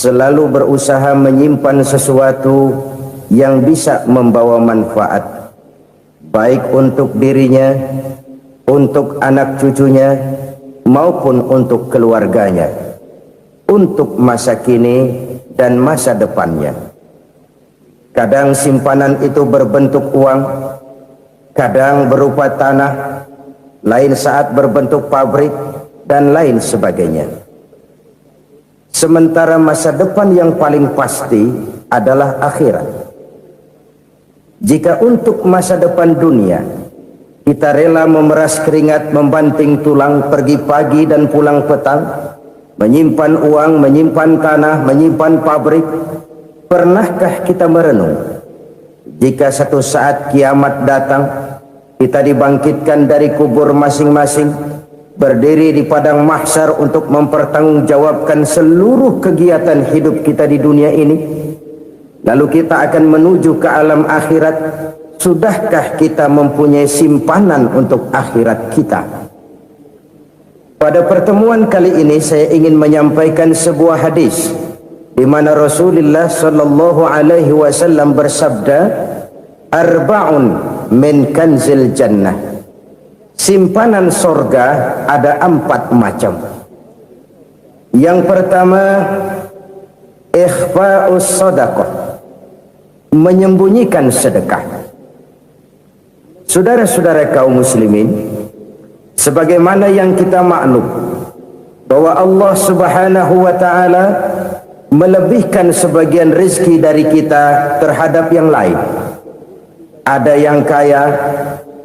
selalu berusaha menyimpan sesuatu yang bisa membawa manfaat, baik untuk dirinya, untuk anak cucunya, maupun untuk keluarganya, untuk masa kini dan masa depannya. Kadang simpanan itu berbentuk uang, kadang berupa tanah, lain saat berbentuk pabrik, dan lain sebagainya. Sementara masa depan yang paling pasti adalah akhirat. Jika untuk masa depan dunia kita rela memeras keringat, membanting tulang, pergi pagi dan pulang petang, menyimpan uang, menyimpan tanah, menyimpan pabrik, pernahkah kita merenung jika satu saat kiamat datang, kita dibangkitkan dari kubur masing-masing, berdiri di padang mahsyar untuk mempertanggungjawabkan seluruh kegiatan hidup kita di dunia ini, lalu kita akan menuju ke alam akhirat. Sudahkah kita mempunyai simpanan untuk akhirat kita? Pada pertemuan kali ini saya ingin menyampaikan sebuah hadis di mana Rasulullah sallallahu alaihi wasallam bersabda, arba'un min kanzil jannah. Simpanan sorga ada 4 macam. Yang pertama, ikhfa'us sadaqah, menyembunyikan sedekah. Saudara-saudara kaum muslimin, sebagaimana yang kita maklum bahwa Allah Subhanahu wa taala melebihkan sebagian rezeki dari kita terhadap yang lain. Ada yang kaya,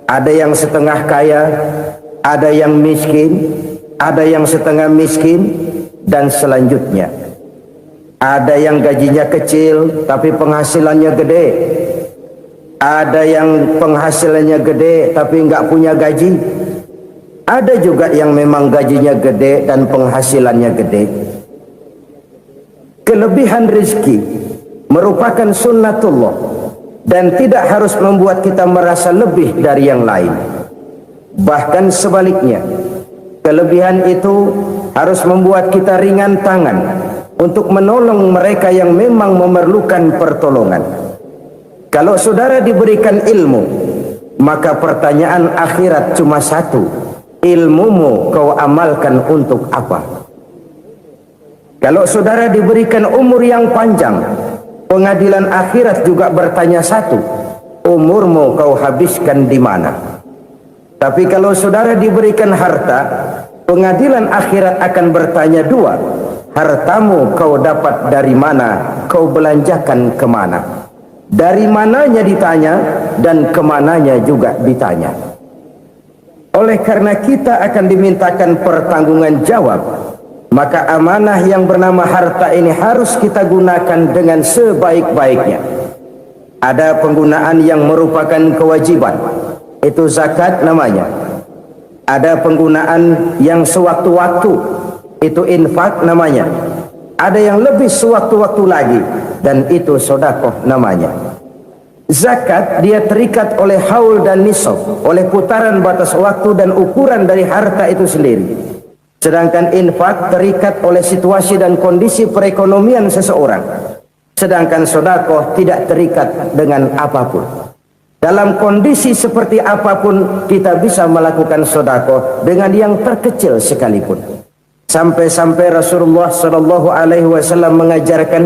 ada yang setengah kaya, ada yang miskin, ada yang setengah miskin, dan selanjutnya. Ada yang gajinya kecil tapi penghasilannya gede. Ada yang penghasilannya gede tapi nggak punya gaji. Ada juga yang memang gajinya gede dan penghasilannya gede. Kelebihan rezeki merupakan sunnatullah dan tidak harus membuat kita merasa lebih dari yang lain. Bahkan sebaliknya, kelebihan itu harus membuat kita ringan tangan untuk menolong mereka yang memang memerlukan pertolongan. Kalau saudara diberikan ilmu, maka pertanyaan akhirat cuma satu: ilmumu kau amalkan untuk apa? Kalau saudara diberikan umur yang panjang, pengadilan akhirat juga bertanya satu: umurmu kau habiskan di mana? Tapi kalau saudara diberikan harta, pengadilan akhirat akan bertanya dua: hartamu kau dapat dari mana? Kau belanjakan kemana? Dari mananya ditanya dan kemananya juga ditanya. Oleh karena kita akan dimintakan pertanggungan jawab, maka amanah yang bernama harta ini harus kita gunakan dengan sebaik-baiknya. Ada penggunaan yang merupakan kewajiban, itu zakat namanya. Ada penggunaan yang sewaktu-waktu, itu infak namanya. Ada yang lebih sewaktu-waktu lagi, dan itu sedekah namanya. Zakat dia terikat oleh haul dan nisab, oleh putaran batas waktu dan ukuran dari harta itu sendiri. Sedangkan infak terikat oleh situasi dan kondisi perekonomian seseorang. Sedangkan sedekah tidak terikat dengan apapun. Dalam kondisi seperti apapun kita bisa melakukan sedekah dengan yang terkecil sekalipun. Sampai-sampai Rasulullah sallallahu alaihi wasallam mengajarkan,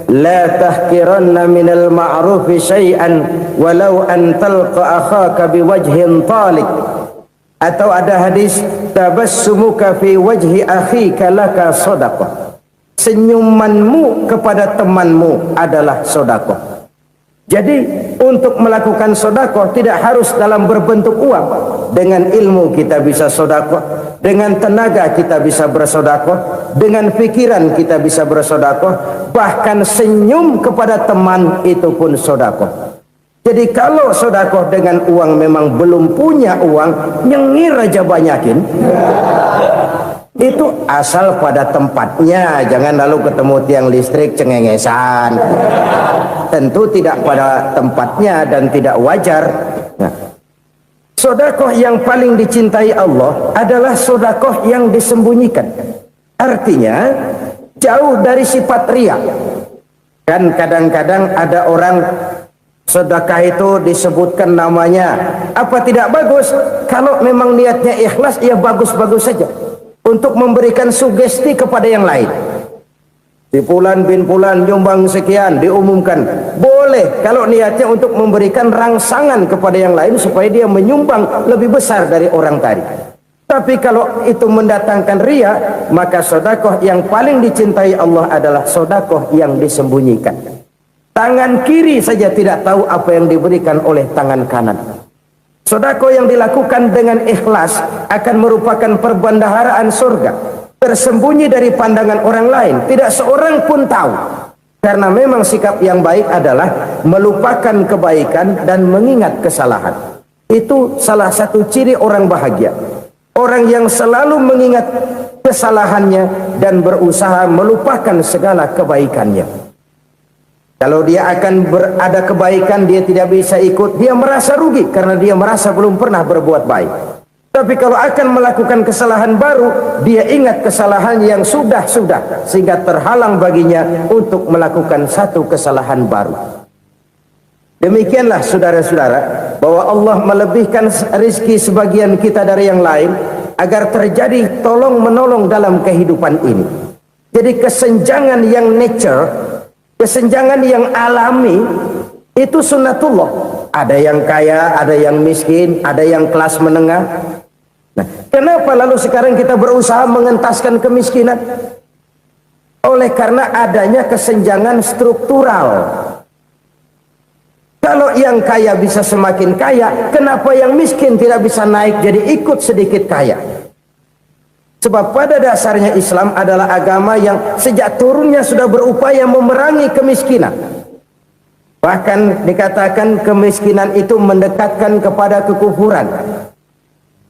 la tahqiranna minal ma'rufi syai'an walau an talqa akhaka biwajhin talik. Atau ada hadis, tabassumuka fi wajhi akhika laka shadaqah. Senyumanmu kepada temanmu adalah sedekah. Jadi untuk melakukan sedekah tidak harus dalam berbentuk uang. Dengan ilmu kita bisa sedekah, dengan tenaga kita bisa bersedekah, dengan pikiran kita bisa bersedekah, bahkan senyum kepada teman itu pun sedekah. Jadi kalau sedekah dengan uang memang belum punya uang, nyengir aja banyakin. Itu asal pada tempatnya, jangan lalu ketemu tiang listrik cengengesan. Tentu tidak pada tempatnya dan tidak wajar. Nah, sedekah yang paling dicintai Allah adalah sedekah yang disembunyikan. Artinya jauh dari sifat riya. Kan kadang-kadang ada orang sedekah itu disebutkan namanya, apa tidak bagus? Kalau memang niatnya ikhlas, ya bagus-bagus saja untuk memberikan sugesti kepada yang lain. Di Fulan bin Fulan nyumbang sekian, diumumkan. Boleh kalau niatnya untuk memberikan rangsangan kepada yang lain supaya dia menyumbang lebih besar dari orang tadi. Tapi kalau itu mendatangkan riya, maka sedekah yang paling dicintai Allah adalah sedekah yang disembunyikan. Tangan kiri saja tidak tahu apa yang diberikan oleh tangan kanan. Sedekah yang dilakukan dengan ikhlas akan merupakan perbendaharaan surga, tersembunyi dari pandangan orang lain, tidak seorang pun tahu. Karena memang sikap yang baik adalah melupakan kebaikan dan mengingat kesalahan. Itu salah satu ciri orang bahagia. Orang yang selalu mengingat kesalahannya dan berusaha melupakan segala kebaikannya. Kalau dia akan berada kebaikan, dia tidak bisa ikut, dia merasa rugi karena dia merasa belum pernah berbuat baik. Tapi kalau akan melakukan kesalahan baru, dia ingat kesalahan yang sudah-sudah, sehingga terhalang baginya untuk melakukan satu kesalahan baru. Demikianlah saudara-saudara, bahwa Allah melebihkan rizki sebagian kita dari yang lain, agar terjadi tolong-menolong dalam kehidupan ini. Jadi kesenjangan yang nature, kesenjangan yang alami, itu sunnatullah. Ada yang kaya, ada yang miskin, ada yang kelas menengah. Nah, kenapa lalu sekarang kita berusaha mengentaskan kemiskinan? Oleh karena adanya kesenjangan struktural. Kalau yang kaya bisa semakin kaya, kenapa yang miskin tidak bisa naik jadi ikut sedikit kaya? Sebab pada dasarnya Islam adalah agama yang sejak turunnya sudah berupaya memerangi kemiskinan. Bahkan dikatakan kemiskinan itu mendekatkan kepada kekufuran.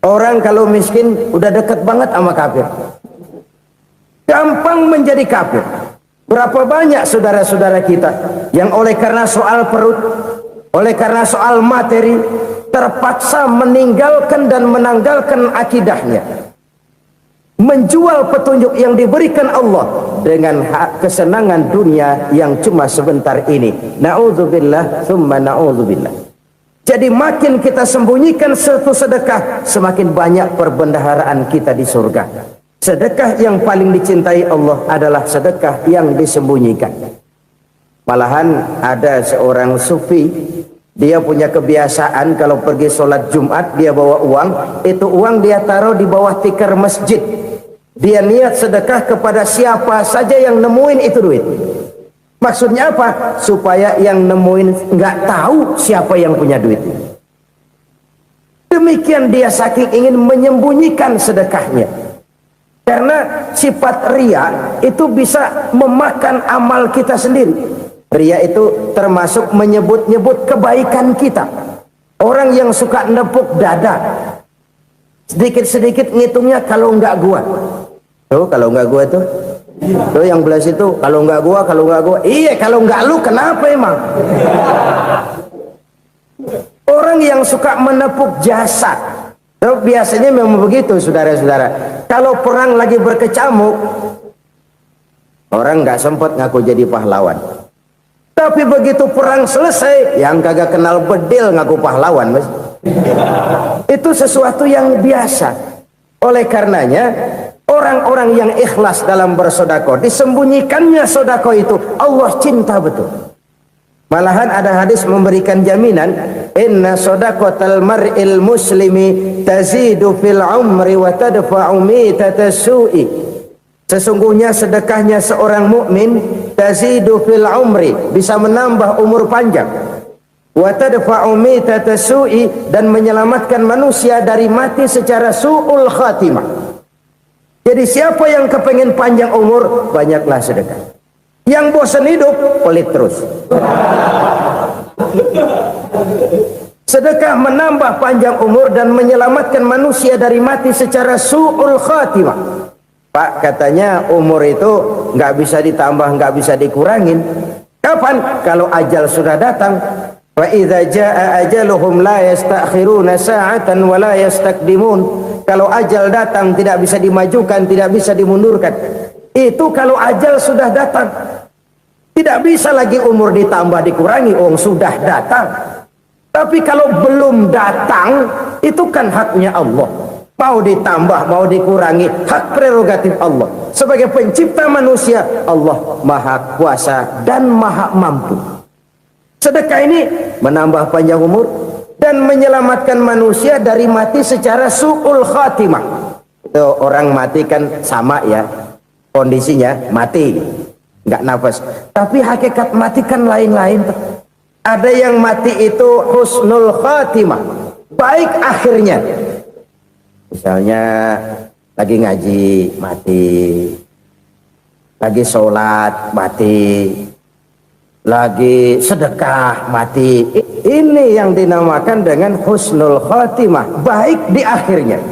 Orang kalau miskin udah dekat banget sama kafir. Gampang menjadi kafir. Berapa banyak saudara-saudara kita yang oleh karena soal perut, oleh karena soal materi, terpaksa meninggalkan dan menanggalkan akidahnya, menjual petunjuk yang diberikan Allah dengan kesenangan dunia yang cuma sebentar ini. Na'udzubillah thumma na'udzubillah. Jadi makin kita sembunyikan satu sedekah, semakin banyak perbendaharaan kita di surga. Sedekah yang paling dicintai Allah adalah sedekah yang disembunyikan. Malahan ada seorang sufi, dia punya kebiasaan kalau pergi sholat Jumat dia bawa uang, itu uang dia taruh di bawah tikar masjid. Dia niat sedekah kepada siapa saja yang nemuin itu duit. Maksudnya apa? Supaya yang nemuin nggak tahu siapa yang punya duit. Demikian dia saking ingin menyembunyikan sedekahnya. Karena sifat riya itu bisa memakan amal kita sendiri. Riya itu termasuk menyebut-nyebut kebaikan kita. Orang yang suka nepuk dada, sedikit-sedikit ngitungnya kalau nggak gua. Tuh kalau nggak gua tuh. Tuh yang belas itu kalau nggak gua, kalau nggak gua. Iya kalau nggak lu kenapa emang? Orang yang suka menepuk jasad, biasanya memang begitu saudara-saudara. Kalau perang lagi berkecamuk, orang nggak sempat ngaku jadi pahlawan. Tapi begitu perang selesai, yang kagak kenal bedil ngaku pahlawan, mas. Itu sesuatu yang biasa. Oleh karenanya, orang-orang yang ikhlas dalam bersedekah, disembunyikannya sedekah itu, Allah cinta betul. Malahan ada hadis memberikan jaminan, inna shadaqatal mar'il muslimi tazidu fil umri wa tadfa'u mitatas su'i. Sesungguhnya sedekahnya seorang mukmin tazidu fil umri, bisa menambah umur panjang, wa tadfa'u mitatas su'i, dan menyelamatkan manusia dari mati secara su'ul khatimah. Jadi siapa yang kepengen panjang umur, banyaklah sedekah. Yang bosan hidup, pelit terus. Sedekah menambah panjang umur dan menyelamatkan manusia dari mati secara su'ul khatimah. Pak, katanya umur itu nggak bisa ditambah, nggak bisa dikurangin. Kapan? Kalau ajal sudah datang. Wa idza jaa ajaluhum la yastakhiruna sa'atan wa la yastaqdimun. Kalau ajal datang tidak bisa dimajukan, tidak bisa dimundurkan. Itu kalau ajal sudah datang. Tidak bisa lagi umur ditambah dikurangi, sudah datang. Tapi kalau belum datang, itu kan haknya Allah. Mau ditambah, mau dikurangi, hak prerogatif Allah. Sebagai pencipta manusia, Allah maha kuasa dan maha mampu. Sedekah ini menambah panjang umur dan menyelamatkan manusia dari mati secara su'ul khatimah. Itu orang mati kan sama ya, kondisinya mati, nggak nafas. Tapi hakikat mati kan lain-lain. Ada yang mati itu husnul khatimah, baik akhirnya. Misalnya lagi ngaji mati, lagi sholat mati, lagi sedekah mati. Ini yang dinamakan dengan husnul khatimah, baik di akhirnya.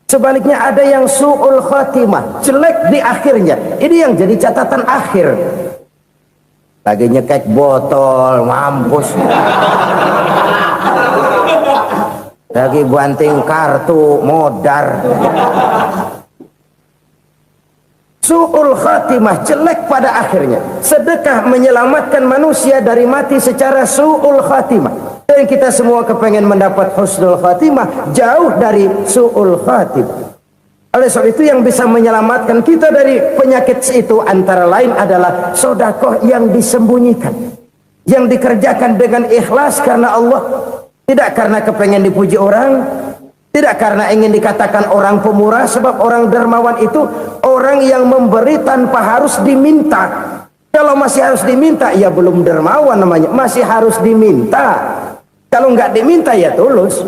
Sebaliknya ada yang su'ul khatimah, jelek di akhirnya. Ini yang jadi catatan akhir. Lagi nyekek botol, mampus. Lagi banting kartu, modar. Su'ul khatimah, jelek pada akhirnya. Sedekah menyelamatkan manusia dari mati secara su'ul khatimah. Dan kita semua kepengen mendapat husnul khatimah, jauh dari su'ul khatimah. Oleh sebab itu yang bisa menyelamatkan kita dari penyakit itu antara lain adalah sedekah yang disembunyikan, yang dikerjakan dengan ikhlas karena Allah. Tidak karena kepengen dipuji orang, tidak karena ingin dikatakan orang pemurah, sebab orang dermawan itu orang yang memberi tanpa harus diminta. Kalau masih harus diminta, ya belum dermawan namanya, masih harus diminta. Kalau nggak diminta ya tulus,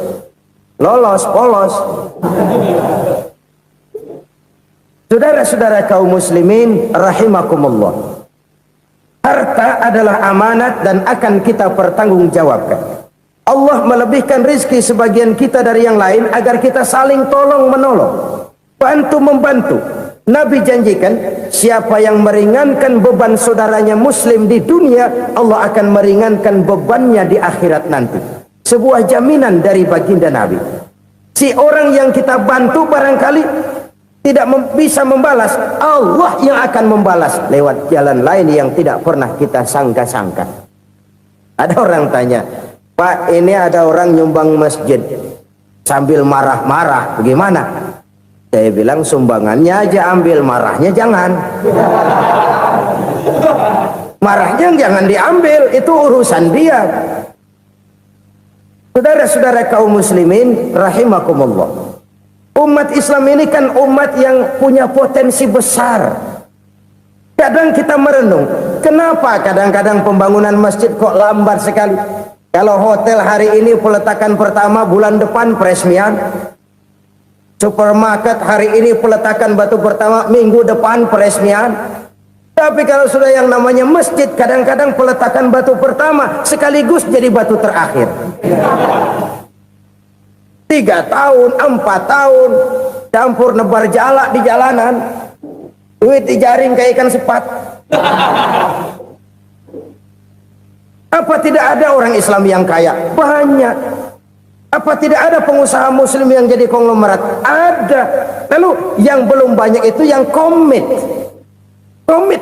lolos, polos. Saudara-saudara kaum muslimin rahimakumullah. Harta adalah amanat dan akan kita pertanggungjawabkan. Allah melebihkan rizki sebagian kita dari yang lain agar kita saling tolong menolong, bantu membantu. Nabi janjikan siapa yang meringankan beban saudaranya muslim di dunia, Allah akan meringankan bebannya di akhirat nanti. Sebuah jaminan dari baginda Nabi. Si orang yang kita bantu barangkali tidak bisa membalas, Allah yang akan membalas lewat jalan lain yang tidak pernah kita sangka-sangka. Ada orang tanya, Pak, ini ada orang nyumbang masjid sambil marah-marah, bagaimana? Saya bilang sumbangannya aja ambil, marahnya jangan. Marahnya jangan diambil, itu urusan dia. Saudara-saudara kaum muslimin rahimakumullah. Umat Islam ini kan umat yang punya potensi besar. Kadang kita merenung, kenapa kadang-kadang pembangunan masjid kok lambat sekali? Kalau hotel hari ini peletakan pertama, bulan depan peresmian. Supermarket hari ini peletakan batu pertama, minggu depan peresmian. Tapi kalau sudah yang namanya masjid, kadang-kadang peletakan batu pertama sekaligus jadi batu terakhir. 3 tahun, 4 tahun, campur nebar jalak di jalanan, duit dijaring kayak ikan sepat. Apa tidak ada orang Islam yang kaya? Banyak. Apa tidak ada pengusaha muslim yang jadi konglomerat? Ada. Lalu yang belum banyak itu yang komit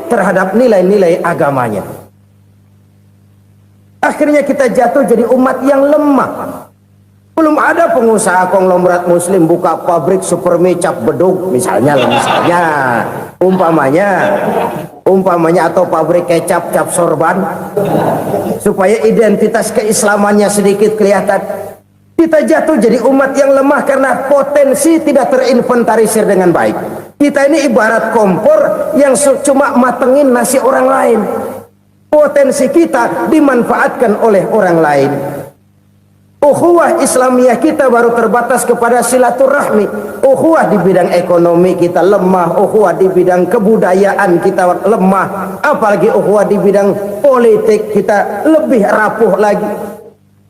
terhadap nilai-nilai agamanya. Akhirnya kita jatuh jadi umat yang lemah. Belum ada pengusaha konglomerat muslim buka pabrik supermi cap bedug misalnya umpamanya atau pabrik kecap cap sorban supaya identitas keislamannya sedikit kelihatan. Kita jatuh jadi umat yang lemah karena potensi tidak terinventarisir dengan baik. Kita ini ibarat kompor yang cuma matengin nasi orang lain. Potensi kita dimanfaatkan oleh orang lain. Ukhuwah Islamiyah kita baru terbatas kepada silaturahmi. Ukhuwah di bidang ekonomi kita lemah, ukhuwah di bidang kebudayaan kita lemah, apalagi ukhuwah di bidang politik kita lebih rapuh lagi.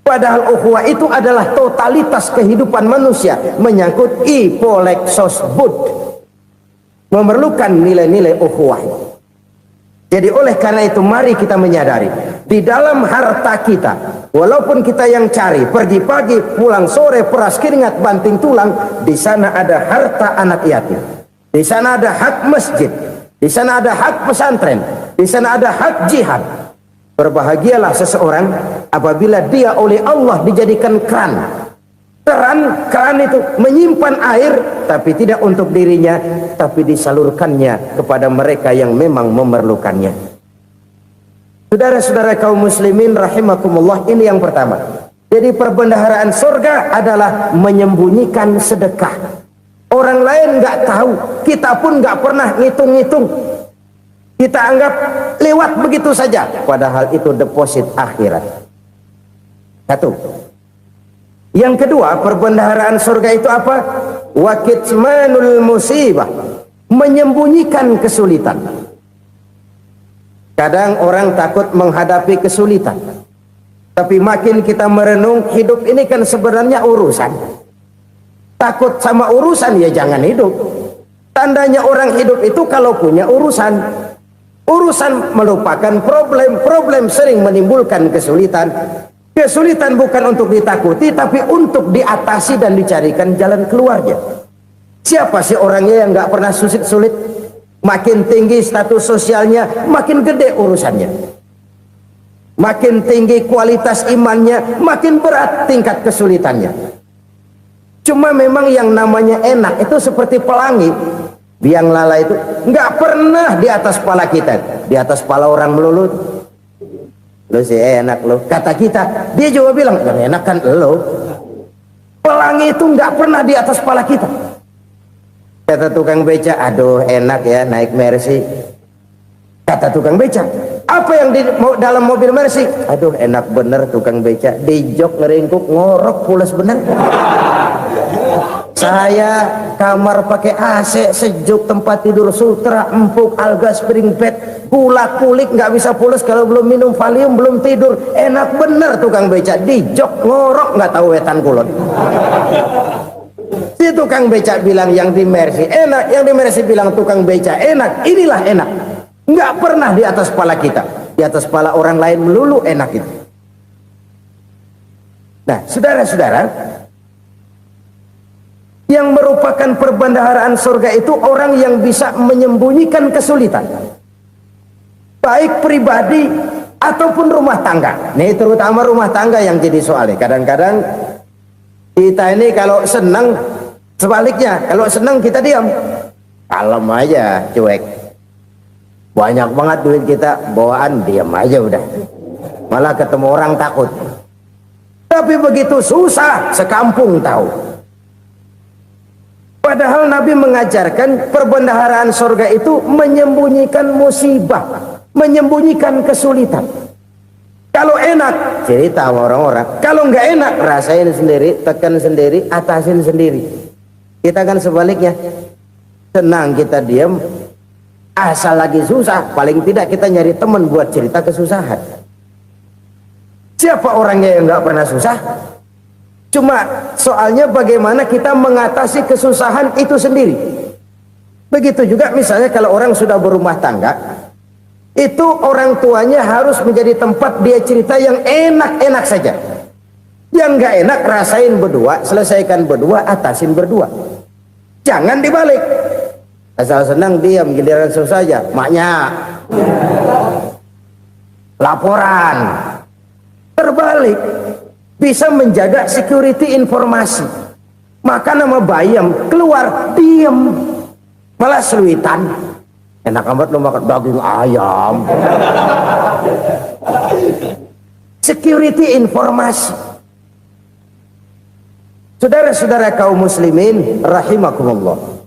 Padahal ukhuwah itu adalah totalitas kehidupan manusia, menyangkut ipolek sosbud, memerlukan nilai-nilai ukhuwah. Jadi oleh karena itu mari kita menyadari di dalam harta kita, walaupun kita yang cari pergi pagi pulang sore peras keringat banting tulang, di sana ada harta anak yatim, di sana ada hak masjid, di sana ada hak pesantren, di sana ada hak jihad. Berbahagialah seseorang apabila dia oleh Allah dijadikan keran. Keran itu menyimpan air, tapi tidak untuk dirinya, tapi disalurkannya kepada mereka yang memang memerlukannya. Saudara-saudara kaum muslimin rahimakumullah, ini yang pertama. Jadi perbendaharaan surga adalah menyembunyikan sedekah. Orang lain nggak tahu, kita pun nggak pernah ngitung-ngitung. Kita anggap lewat begitu saja, padahal itu deposit akhirat. Satu. Yang kedua, perbendaharaan surga itu apa? Wa kitmanul musibah, menyembunyikan kesulitan. Kadang orang takut menghadapi kesulitan, tapi makin kita merenung, hidup ini kan sebenarnya urusan. Takut sama urusan, ya jangan hidup. Tandanya orang hidup itu kalau punya urusan. Urusan melupakan problem, problem sering menimbulkan kesulitan. Kesulitan bukan untuk ditakuti, tapi untuk diatasi dan dicarikan jalan keluarnya. Siapa sih orangnya yang nggak pernah sulit-sulit? Makin tinggi status sosialnya, makin gede urusannya. Makin tinggi kualitas imannya, makin berat tingkat kesulitannya. Cuma memang yang namanya enak itu seperti pelangi. Biang lala itu nggak pernah di atas kepala kita, di atas kepala orang melulu. Lo sih enak lo, kata kita. Dia juga bilang yang enak kan lo. Pelangi itu nggak pernah di atas kepala kita. Kata tukang beca, aduh enak ya naik Mercy. Kata tukang beca, apa yang di dalam mobil Mercy? Aduh enak bener tukang beca, di jok ngeringkuk ngorok pulas bener. Saya kamar pakai AC sejuk, tempat tidur sutra empuk, alga spring bed, gula kulik nggak bisa pulas kalau belum minum Valium, belum tidur. Enak bener tukang beca, di jok ngorok nggak tahu wetan kulon. Si tukang beca bilang yang di Mercy enak, yang di Mercy bilang tukang beca enak. Inilah enak, nggak pernah di atas kepala kita, di atas kepala orang lain melulu enak itu. Nah saudara-saudara, yang merupakan perbendaharaan surga itu orang yang bisa menyembunyikan kesulitan, baik pribadi ataupun rumah tangga. Nih terutama rumah tangga yang jadi soalnya. Kadang-kadang kita ini kalau senang, sebaliknya kalau senang kita diam, kalem aja, cuek. Banyak banget duit kita bawaan, diam aja udah. Malah ketemu orang takut. Tapi begitu susah, sekampung tahu. Padahal Nabi mengajarkan perbendaharaan surga itu menyembunyikan musibah, menyembunyikan kesulitan. Kalau enak, cerita sama orang-orang. Kalau nggak enak, rasain sendiri, tekan sendiri, atasin sendiri. Kita kan sebaliknya, senang kita diam, asal lagi susah, paling tidak kita nyari teman buat cerita kesusahan. Siapa orangnya yang nggak pernah susah? Cuma soalnya bagaimana kita mengatasi kesusahan itu sendiri. Begitu juga misalnya kalau orang sudah berumah tangga, itu orang tuanya harus menjadi tempat dia cerita yang enak-enak saja. Yang nggak enak rasain berdua, selesaikan berdua, atasin berdua. Jangan dibalik. Asal senang diam, giliran susah saja. Maknya laporan. Terbalik. Bisa menjaga security informasi. Maka nama bayam keluar diam, malah seluitan. Enak amat lo makan daging ayam. Security informasi. Saudara-saudara kaum muslimin rahimakumullah,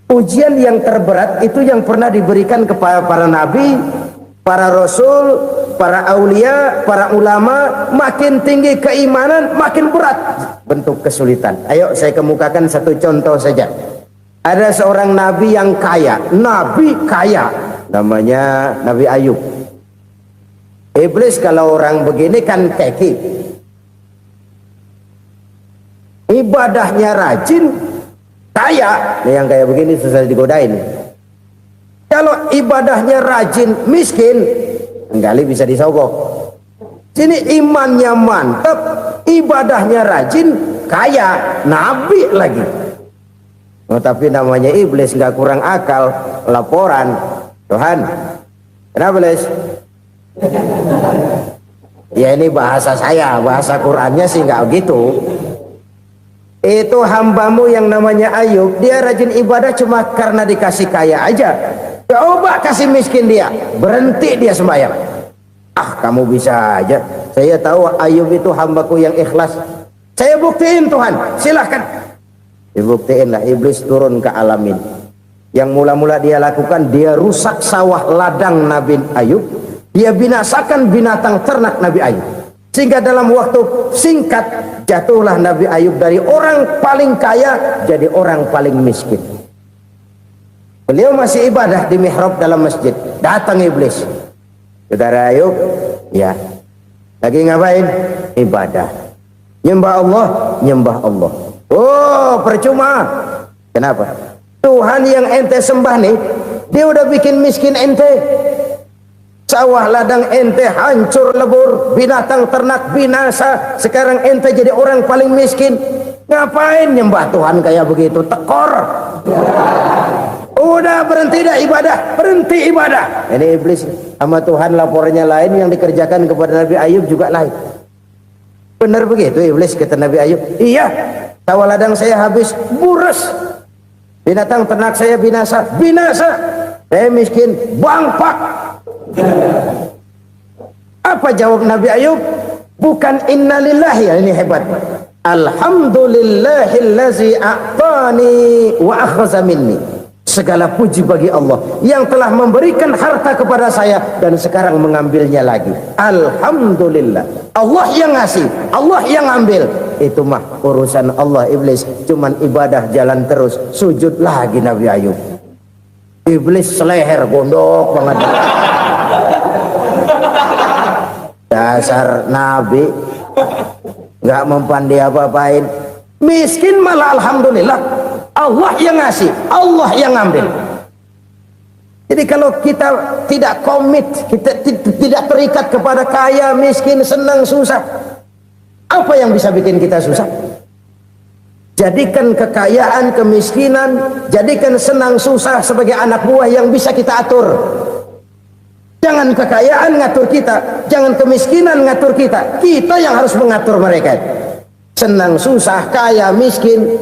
ujian yang terberat itu yang pernah diberikan kepada para nabi, para rasul, para aulia, para ulama. Makin tinggi keimanan, makin berat bentuk kesulitan. Ayo saya kemukakan satu contoh saja. Ada seorang nabi yang kaya, nabi kaya, namanya Nabi Ayub. Iblis kalau orang begini kan keki, ibadahnya rajin, kaya. Nih yang kayak begini susah digodain. Kalau ibadahnya rajin, miskin, kali bisa disogok. Sini imannya mantap, ibadahnya rajin, kaya, nabi lagi. Oh, tapi namanya iblis nggak kurang akal, laporan Tuhan. Kenapa Les? Ya ini bahasa saya, bahasa Qurannya sih nggak gitu. Itu hambamu yang namanya Ayub, dia rajin ibadah cuma karena dikasih kaya aja. Coba kasih miskin dia, berhenti dia sembahyang. Ah, kamu bisa aja. Saya tahu Ayub itu hambaku yang ikhlas. Saya buktiin Tuhan, silahkan. Dibuktiin lah, iblis turun ke alam ini. Yang mula-mula dia lakukan, dia rusak sawah ladang Nabi Ayub. Dia binasakan binatang ternak Nabi Ayub. Sehingga dalam waktu singkat, jatuhlah Nabi Ayub dari orang paling kaya jadi orang paling miskin. Beliau masih ibadah di mihrab dalam masjid. Datang iblis. Saudara Ayub, ya, lagi ngapain? Ibadah. Nyembah Allah, nyembah Allah. Oh, percuma. Kenapa? Tuhan yang ente sembah nih, dia udah bikin miskin ente. Sawah ladang ente hancur lebur, binatang ternak binasa. Sekarang ente jadi orang paling miskin. Ngapain nyembah Tuhan kayak begitu? Tekor. Udah berhenti dah ibadah, berhenti ibadah. Ini iblis sama Tuhan laporannya lain, yang dikerjakan kepada Nabi Ayub juga lain. Benar begitu iblis, kata Nabi Ayub. Iya, sawah ladang saya habis, buras. Binatang ternak saya binasa, binasa. Saya miskin, bangpak. Apa jawab Nabi Ayub? Bukan innalillahi, ya, ini hebat. Alhamdulillahillazi a'tani wa akhadha minni. Segala puji bagi Allah yang telah memberikan harta kepada saya dan sekarang mengambilnya lagi. Alhamdulillah. Allah yang ngasih, Allah yang ambil. Itu mah urusan Allah. Iblis cuman ibadah jalan terus, sujud lagi Nabi Ayub. Iblis seleher gondok banget. Dasar Nabi nggak mempan dia apa-apain. Miskin malah alhamdulillah. Allah yang ngasih, Allah yang ngambil. Jadi kalau kita tidak komit, kita tidak terikat kepada kaya, miskin, senang, susah, apa yang bisa bikin kita susah? Jadikan kekayaan, kemiskinan, jadikan senang, susah sebagai anak buah yang bisa kita atur. Jangan kekayaan ngatur kita, jangan kemiskinan ngatur kita. Kita yang harus mengatur mereka. Senang, susah, kaya, miskin,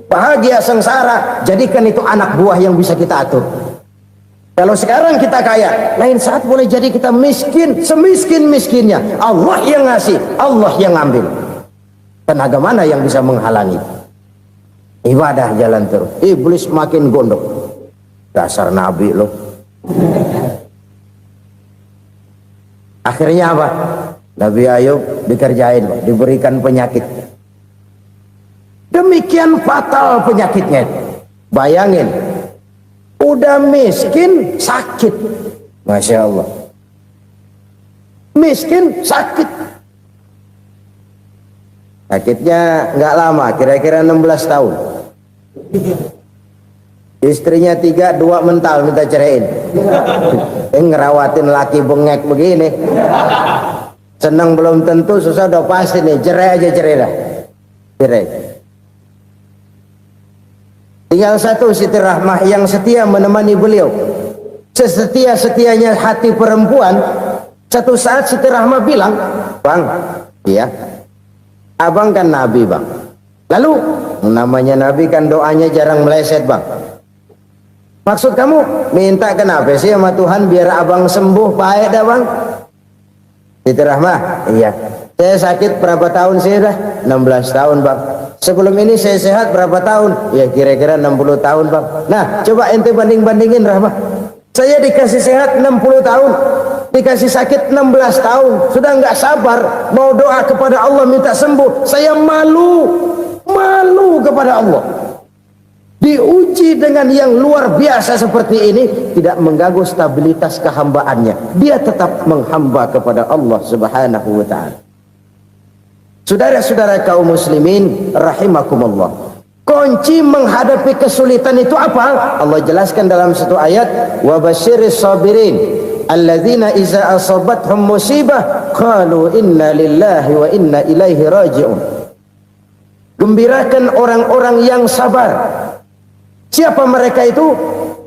bahagia, sengsara, jadikan itu anak buah yang bisa kita atur. Kalau sekarang kita kaya, lain saat boleh jadi kita miskin, semiskin-miskinnya. Allah yang ngasih, Allah yang ngambil. Tenaga mana yang bisa menghalangi? Ibadah jalan terus. Iblis makin gondok. Dasar Nabi loh. Akhirnya apa? Nabi Ayub dikerjain, diberikan penyakit. Demikian fatal penyakitnya. Bayangin, udah miskin sakit. Masya Allah. Miskin sakit. Sakitnya nggak lama, kira-kira 16 tahun. Istrinya 3, 2 mental minta ceraiin. Ngerawatin laki bengek begini. Senang belum tentu, susah udah pasti nih. Cerai aja, cerai dah. Cerai. Tinggal satu Siti Rahmah yang setia menemani beliau. Sesetia-setianya hati perempuan. Satu saat Siti Rahmah bilang, "Bang, iya, abang kan Nabi bang. Lalu namanya Nabi kan doanya jarang meleset bang. Maksud kamu minta kenapa sih sama Tuhan biar abang sembuh baik dah bang?" Siti Rahmah, iya. Saya sakit berapa tahun sih dah? 16 tahun bang. Sebelum ini saya sehat berapa tahun? Ya kira-kira 60 tahun bang. Nah coba ente banding-bandingin Rahmah. Saya dikasih sehat 60 tahun, dikasih sakit 16 tahun. Sudah nggak sabar mau doa kepada Allah minta sembuh. Saya malu kepada Allah. Diuji dengan yang luar biasa seperti ini, tidak mengganggu stabilitas kehambaannya. Dia tetap menghamba kepada Allah Subhanahu wa ta'ala. Saudara-saudara kaum muslimin rahimakumullah. Kunci menghadapi kesulitan itu apa? Allah jelaskan dalam satu ayat, wa basyiris sabirin alladzina iza asabathum musibah qalu inna lillahi wa inna ilaihi raji'un. Gembirakan orang-orang yang sabar Siapa mereka itu?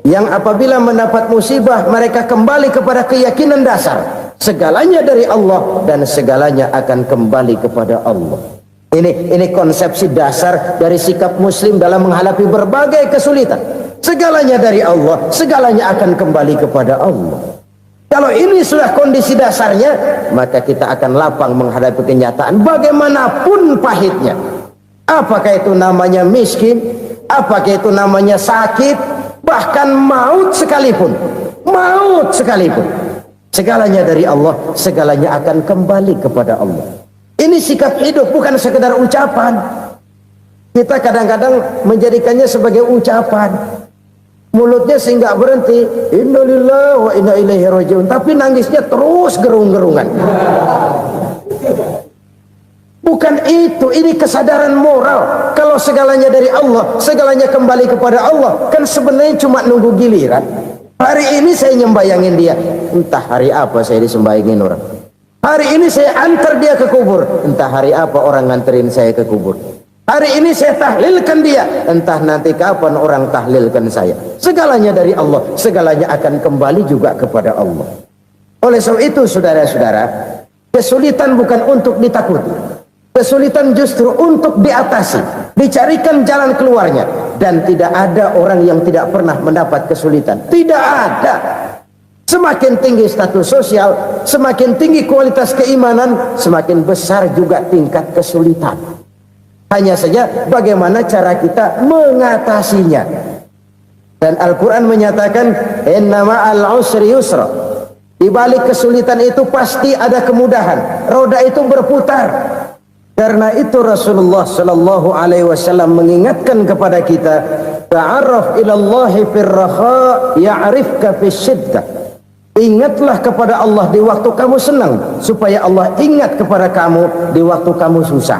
Yang apabila mendapat musibah mereka kembali kepada keyakinan dasar segalanya dari Allah dan segalanya akan kembali kepada Allah. Ini konsepsi dasar dari sikap muslim dalam menghadapi berbagai kesulitan. Segalanya dari Allah, segalanya akan kembali kepada Allah. Kalau ini sudah kondisi dasarnya, maka kita akan lapang menghadapi kenyataan bagaimanapun pahitnya. Apakah itu namanya miskin, apakah itu namanya sakit, bahkan maut sekalipun. Maut sekalipun. Segalanya dari Allah, segalanya akan kembali kepada Allah. Ini sikap hidup, bukan sekedar ucapan. Kita kadang-kadang menjadikannya sebagai ucapan. Mulutnya sehingga berhenti, innalillahi wa inna ilaihi rajiun, tapi nangisnya terus gerung-gerungan. Bukan itu, ini kesadaran moral. Kalau segalanya dari Allah, segalanya kembali kepada Allah, kan sebenarnya cuma nunggu giliran. Hari ini saya nyembayangin dia, entah hari apa saya disembayangin orang. Hari ini saya antar dia ke kubur, entah hari apa orang nganterin saya ke kubur. Hari ini saya tahlilkan dia, entah nanti kapan orang tahlilkan saya. Segalanya dari Allah, segalanya akan kembali juga kepada Allah. Oleh sebab itu saudara-saudara, kesulitan bukan untuk ditakuti. Kesulitan justru untuk diatasi, dicarikan jalan keluarnya. Dan tidak ada orang yang tidak pernah mendapat kesulitan. Tidak ada. Semakin tinggi status sosial, semakin tinggi kualitas keimanan, semakin besar juga tingkat kesulitan. Hanya saja bagaimana cara kita mengatasinya. Dan Al-Quran menyatakan, inna ma'al usri yusra. Di balik kesulitan itu pasti ada kemudahan. Roda itu berputar. Karena itu Rasulullah sallallahu alaihi wasallam mengingatkan kepada kita, ta'arraf ilallahi firraha ya'rifka fisyiddah. Ingatlah kepada Allah di waktu kamu senang, supaya Allah ingat kepada kamu di waktu kamu susah.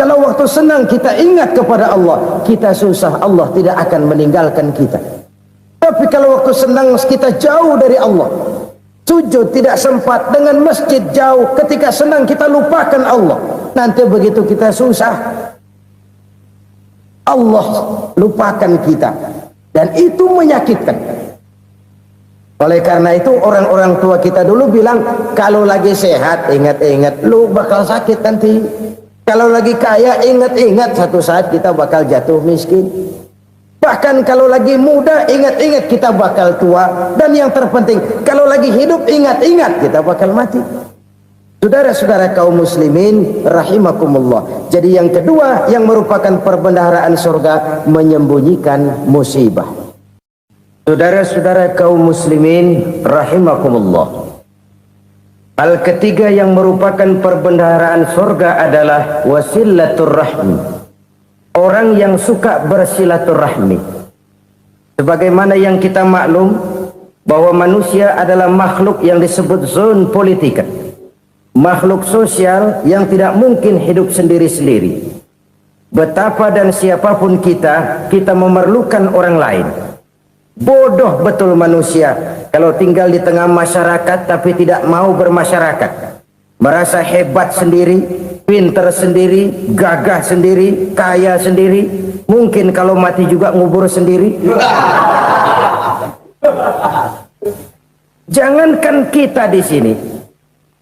Kalau waktu senang kita ingat kepada Allah, kita susah, Allah tidak akan meninggalkan kita. Tapi kalau waktu senang kita jauh dari Allah, sujud tidak sempat, dengan masjid jauh, ketika senang kita lupakan Allah. Nanti begitu kita susah, Allah lupakan kita. Dan itu menyakitkan. Oleh karena itu orang-orang tua kita dulu bilang, kalau lagi sehat ingat-ingat lu bakal sakit nanti. Kalau lagi kaya ingat-ingat satu saat kita bakal jatuh miskin. Bahkan kalau lagi muda ingat-ingat kita bakal tua. Dan yang terpenting, kalau lagi hidup ingat-ingat kita bakal mati. Saudara-saudara kaum muslimin rahimakumullah. Jadi yang kedua yang merupakan perbendaharaan surga, menyembunyikan musibah. Saudara-saudara kaum muslimin rahimakumullah. Hal ketiga yang merupakan perbendaharaan surga adalah wasilatur rahmi. Orang yang suka bersilaturahmi. Sebagaimana yang kita maklum bahwa manusia adalah makhluk yang disebut zon politika. Makhluk sosial yang tidak mungkin hidup sendiri-sendiri. Betapa dan siapapun kita memerlukan orang lain. Bodoh betul manusia kalau tinggal di tengah masyarakat tapi tidak mau bermasyarakat. Merasa hebat sendiri, pinter sendiri, gagah sendiri, kaya sendiri. Mungkin kalau mati juga ngubur sendiri. Jangankan kita di sini,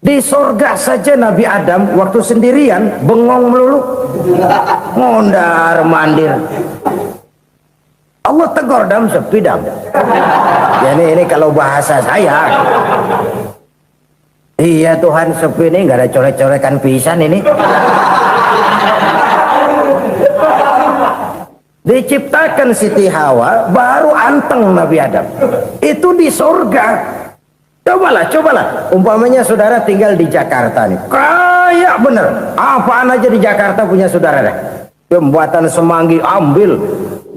di sorga saja Nabi Adam waktu sendirian bengong melulu, mondar mandir. Allah tegur dam sepi dam. Jadi ini kalau bahasa saya, iya Tuhan sepi ini nggak ada coret-corekan pisan ini. Diciptakan Siti Hawa baru anteng Nabi Adam. Itu di surga. Cobalah. Umpamanya saudara tinggal di Jakarta nih. Kayak bener. Apaan aja di Jakarta punya saudara dah. Jembatan Semanggi ambil.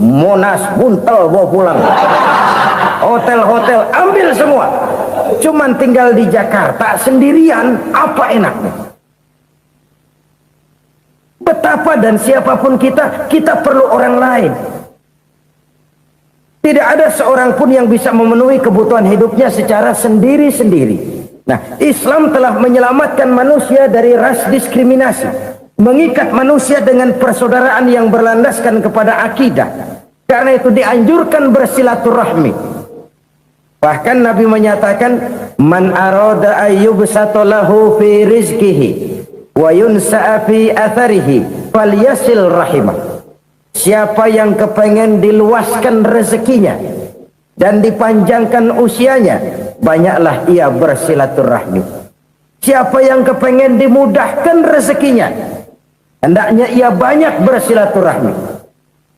Monas buntel bawa pulang. Hotel-hotel ambil semua. Cuman tinggal di Jakarta sendirian, apa enaknya? Betapa dan siapapun kita perlu orang lain. Tidak ada seorang pun yang bisa memenuhi kebutuhan hidupnya secara sendiri-sendiri. Nah, Islam telah menyelamatkan manusia dari ras diskriminasi, mengikat manusia dengan persaudaraan yang berlandaskan kepada akidah. Karena itu dianjurkan bersilaturahmi. Bahkan Nabi menyatakan, man arada ayyubsata lahu fi rizqihi wa yunsa'a fi atharihi falyasil rahimah. Siapa yang kepengen diluaskan rezekinya dan dipanjangkan usianya, banyaklah ia bersilaturahmi. Siapa yang kepengen dimudahkan rezekinya, hendaknya ia banyak bersilaturahmi.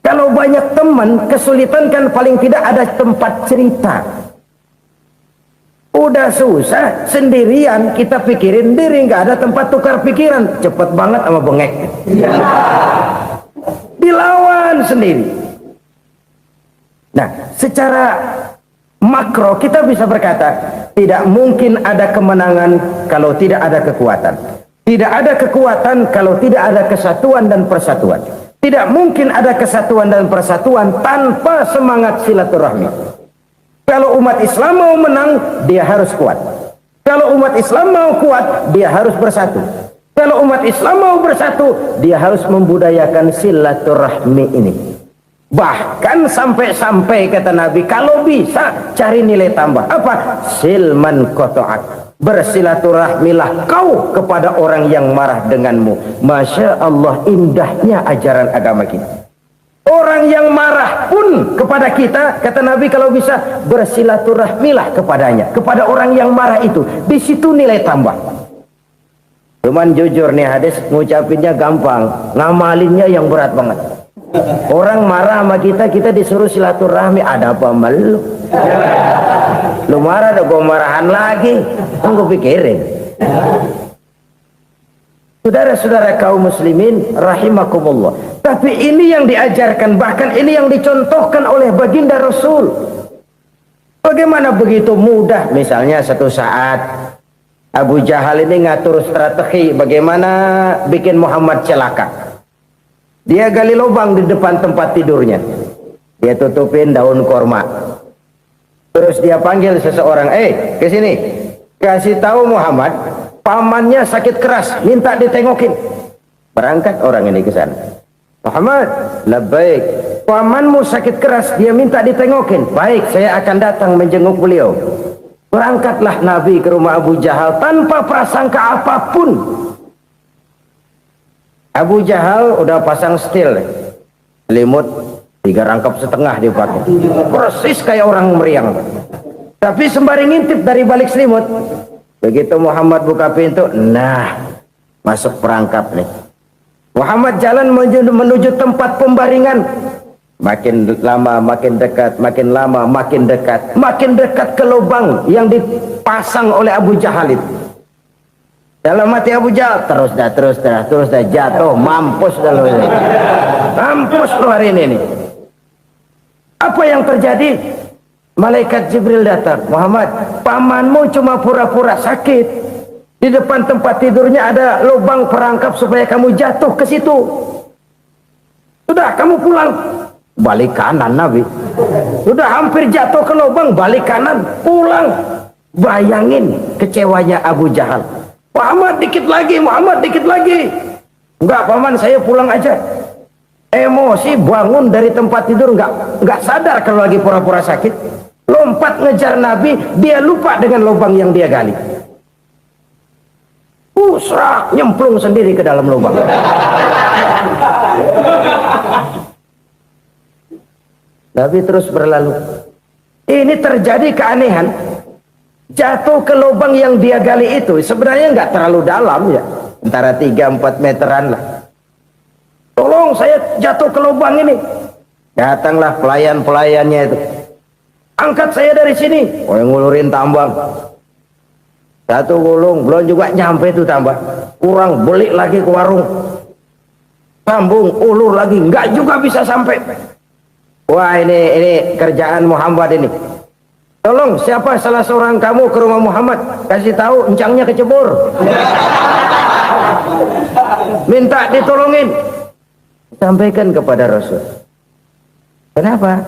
Kalau banyak teman, kesulitan kan paling tidak ada tempat cerita. Udah susah, sendirian kita pikirin diri, nggak ada tempat tukar pikiran. Cepet banget sama bengek. Dilawan sendiri. Nah, secara makro kita bisa berkata, tidak mungkin ada kemenangan kalau tidak ada kekuatan. Tidak ada kekuatan kalau tidak ada kesatuan dan persatuan. Tidak mungkin ada kesatuan dan persatuan tanpa semangat silaturahmi. Kalau umat Islam mau menang, dia harus kuat. Kalau umat Islam mau kuat, dia harus bersatu. Kalau umat Islam mau bersatu, dia harus membudayakan silaturahmi ini. Bahkan sampai-sampai kata Nabi, kalau bisa cari nilai tambah. Apa? Silman qata'ak. Bersilaturahmilah kau kepada orang yang marah denganmu. Masya Allah, indahnya ajaran agama kita. Orang yang marah pun kepada kita, kata Nabi, kalau bisa bersilaturahmilah kepadanya, kepada orang yang marah itu. Di situ nilai tambah. Cuman jujur nih hadis, ngucapinnya gampang, ngamalinnya yang berat banget. Orang marah sama kita, kita disuruh silaturahmi, ada apa malu? Lu marah, ada gua marahan lagi. Tunggu pikirin. Saudara-saudara kaum muslimin rahimakumullah. Tapi ini yang diajarkan, bahkan ini yang dicontohkan oleh baginda Rasul. Bagaimana begitu mudah, misalnya satu saat Abu Jahal ini ngatur strategi bagaimana bikin Muhammad celaka. Dia gali lubang di depan tempat tidurnya. Dia tutupin daun korma. Terus dia panggil seseorang, ke sini. Kasih tahu Muhammad, pamannya sakit keras, minta ditengokin. Berangkat orang ini ke sana. Muhammad, labbaik. Pamanmu sakit keras, dia minta ditengokin. Baik, saya akan datang menjenguk beliau. Berangkatlah Nabi ke rumah Abu Jahal tanpa prasangka apapun. Abu Jahal udah pasang setil, selimut 3 rangkap setengah dipakai, persis kayak orang meriang. Tapi sembari ngintip dari balik selimut, begitu Muhammad buka pintu, nah masuk perangkap nih. Muhammad jalan menuju tempat pembaringan. Makin lama makin dekat, makin lama makin dekat, makin dekat ke lubang yang dipasang oleh Abu Jahal itu. Dalam hati Abu Jahal, terus dah jatuh, mampus dah lo ini. Mampus lo hari ini nih. Apa yang terjadi? Malaikat Jibril datang. Muhammad, pamanmu cuma pura-pura sakit. Di depan tempat tidurnya ada lubang perangkap supaya kamu jatuh ke situ. Sudah, kamu pulang. Balik kanan Nabi. Sudah hampir jatuh ke lubang, balik kanan, pulang. Bayangin kecewanya Abu Jahal. Muhammad dikit lagi, Muhammad dikit lagi. Enggak paman, saya pulang aja. Emosi bangun dari tempat tidur, enggak sadar kalau lagi pura-pura sakit. Lompat ngejar Nabi, dia lupa dengan lubang yang dia gali. Serak, nyemplung sendiri ke dalam lubang. Nabi terus berlalu. Ini terjadi keanehan. Jatuh ke lubang yang dia gali itu sebenarnya nggak terlalu dalam ya, antara 3-4 meteran lah. Tolong saya jatuh ke lubang ini. Datanglah pelayan-pelayannya itu. Angkat saya dari sini. Oh, yang ngulurin tambang. Satu gulung, belum juga nyampe itu tambang. Kurang, beli lagi ke warung. Sambung, ulur lagi, nggak juga bisa sampai. Wah, ini kerjaan Muhammad ini. Tolong, siapa salah seorang kamu ke rumah Muhammad, kasih tahu encangnya kecebur. Minta ditolongin. Sampaikan kepada Rasul. Kenapa?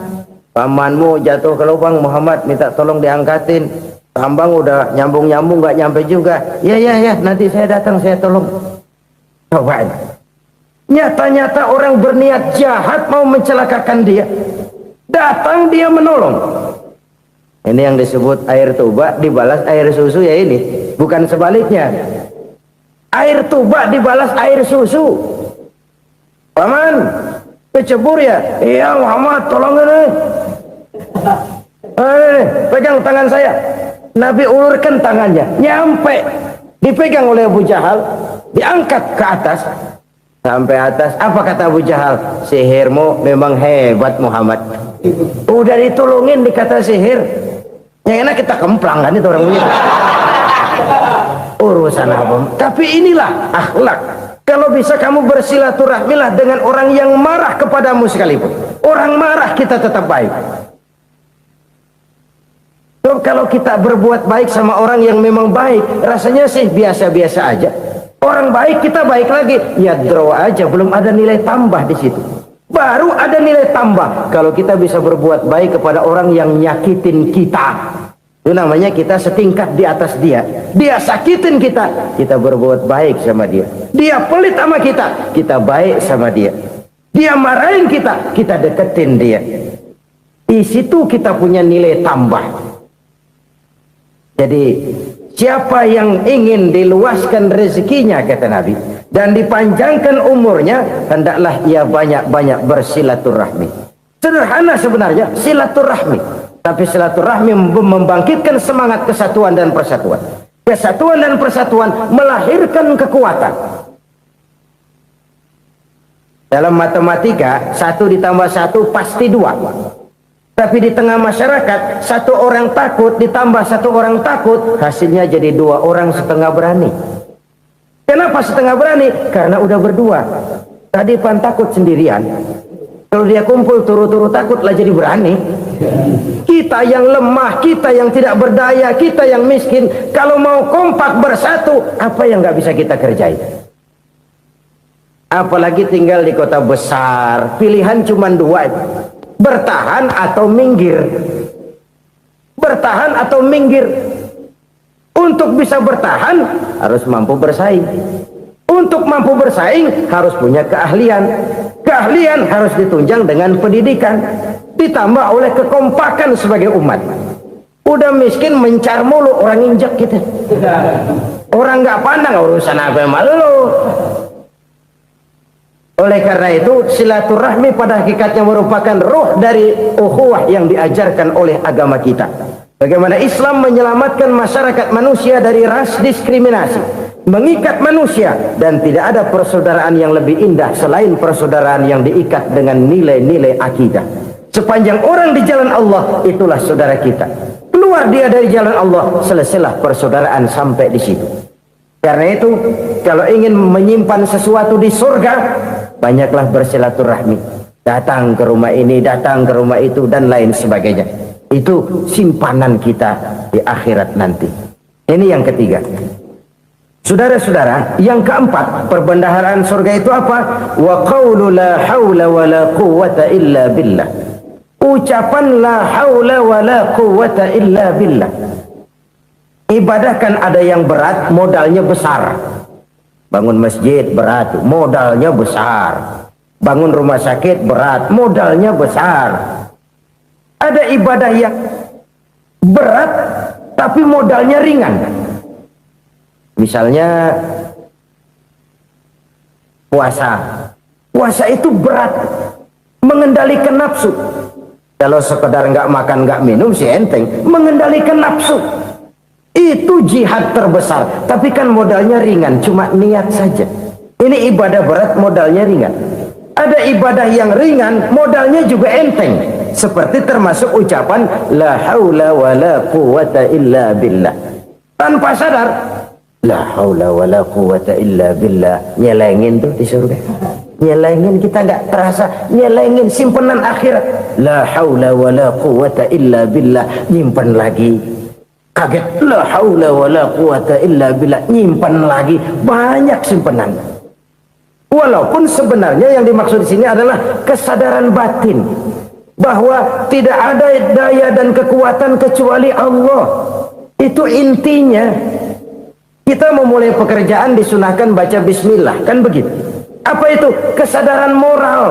Pamanmu jatuh ke lubang, Muhammad minta tolong diangkatin. Tambang udah nyambung-nyambung nggak nyampe juga. Ya, nanti saya datang, saya tolong. Coba. Nyata-nyata orang berniat jahat mau mencelakakan dia. Datang dia menolong. Ini yang disebut air tuba dibalas air susu ya ini. Bukan sebaliknya. Air tuba dibalas air susu. Paman, kecebur ya? Iya Muhammad, tolong ini. Pegang tangan saya. Nabi ulurkan tangannya. Nyampe. Dipegang oleh Abu Jahal. Diangkat ke atas. Sampai atas. Apa kata Abu Jahal? Sihirmu memang hebat Muhammad. Udah ditolongin dikata sihir. Yang enak kita kemplang kan itu orang begitu. Urusan apa? Tapi inilah akhlak. Kalau bisa kamu bersilaturahmilah dengan orang yang marah kepadamu sekalipun. Orang marah kita tetap baik. So, kalau kita berbuat baik sama orang yang memang baik, rasanya sih biasa-biasa aja. Orang baik kita baik lagi, ya draw aja, belum ada nilai tambah di situ. Baru ada nilai tambah kalau kita bisa berbuat baik kepada orang yang nyakitin kita. Itu namanya kita setingkat di atas dia. Dia sakitin kita, kita berbuat baik sama dia. Dia pelit sama kita, kita baik sama dia. Dia marahin kita, kita deketin dia. Di situ kita punya nilai tambah. Jadi siapa yang ingin diluaskan rezekinya kata Nabi dan dipanjangkan umurnya, hendaklah ia banyak-banyak bersilaturahmi. Sederhana sebenarnya silaturahmi, tapi silaturahmi membangkitkan semangat kesatuan dan persatuan. Kesatuan dan persatuan melahirkan kekuatan. Dalam matematika 1 ditambah 1 pasti 2. Tapi di tengah masyarakat 1 orang takut ditambah 1 orang takut, hasilnya jadi 2 orang setengah berani. Kenapa setengah berani? Karena udah berdua. Tadi pan takut sendirian. Kalau dia kumpul turu-turu takutlah jadi berani. Kita yang lemah, kita yang tidak berdaya, kita yang miskin, kalau mau kompak bersatu, apa yang nggak bisa kita kerjain? Apalagi tinggal di kota besar, pilihan cuma 2, bertahan atau minggir. Bertahan atau minggir. Untuk bisa bertahan harus mampu bersaing. Untuk mampu bersaing harus punya keahlian. Keahlian harus ditunjang dengan pendidikan, ditambah oleh kekompakan sebagai umat. Udah miskin mencar mulu, orang injak kita. Orang nggak pandang urusan apa malu. Oleh karena itu silaturahmi pada hakikatnya merupakan roh dari ukhuwah yang diajarkan oleh agama kita. Bagaimana Islam menyelamatkan masyarakat manusia dari ras diskriminasi, mengikat manusia, dan tidak ada persaudaraan yang lebih indah selain persaudaraan yang diikat dengan nilai-nilai akidah. Sepanjang orang di jalan Allah, itulah saudara kita. Keluar dia dari jalan Allah, selesailah persaudaraan sampai di situ. Karena itu, kalau ingin menyimpan sesuatu di surga, banyaklah bersilaturahmi. Datang ke rumah ini, datang ke rumah itu, dan lain sebagainya. Itu simpanan kita di akhirat nanti. Ini yang ketiga. Saudara-saudara, yang keempat, perbendaharaan surga itu apa? Wa qawlu la hawla wa la quwwata illa billah. Ucapan la hawla wa la quwwata illa billah. Ibadah kan ada yang berat, modalnya besar. Bangun masjid berat, modalnya besar. Bangun rumah sakit berat, modalnya besar. Ada ibadah yang berat tapi modalnya ringan. Misalnya puasa. Puasa itu berat, mengendalikan nafsu. Kalau sekedar nggak makan nggak minum sih enteng. Mengendalikan nafsu itu jihad terbesar, tapi kan modalnya ringan, cuma niat saja. Ini ibadah berat, modalnya ringan. Ada ibadah yang ringan, modalnya juga enteng, seperti termasuk ucapan la haula wa la quwwata illa billah. Tanpa sadar, la haula wa la quwwata illa billah, nyelengin tuh di surga. Nyelengin, kita nggak terasa nyelengin simpenan akhirat. La haula wa la quwwata illa billah, nyimpan lagi. Kaget, la haula wa la quwwata illa billah, nyimpan lagi, banyak simpanan. Walaupun sebenarnya yang dimaksud di sini adalah kesadaran batin bahwa tidak ada daya dan kekuatan kecuali Allah. Itu intinya. Kita memulai pekerjaan disunahkan baca bismillah, kan begitu. Apa itu? Kesadaran moral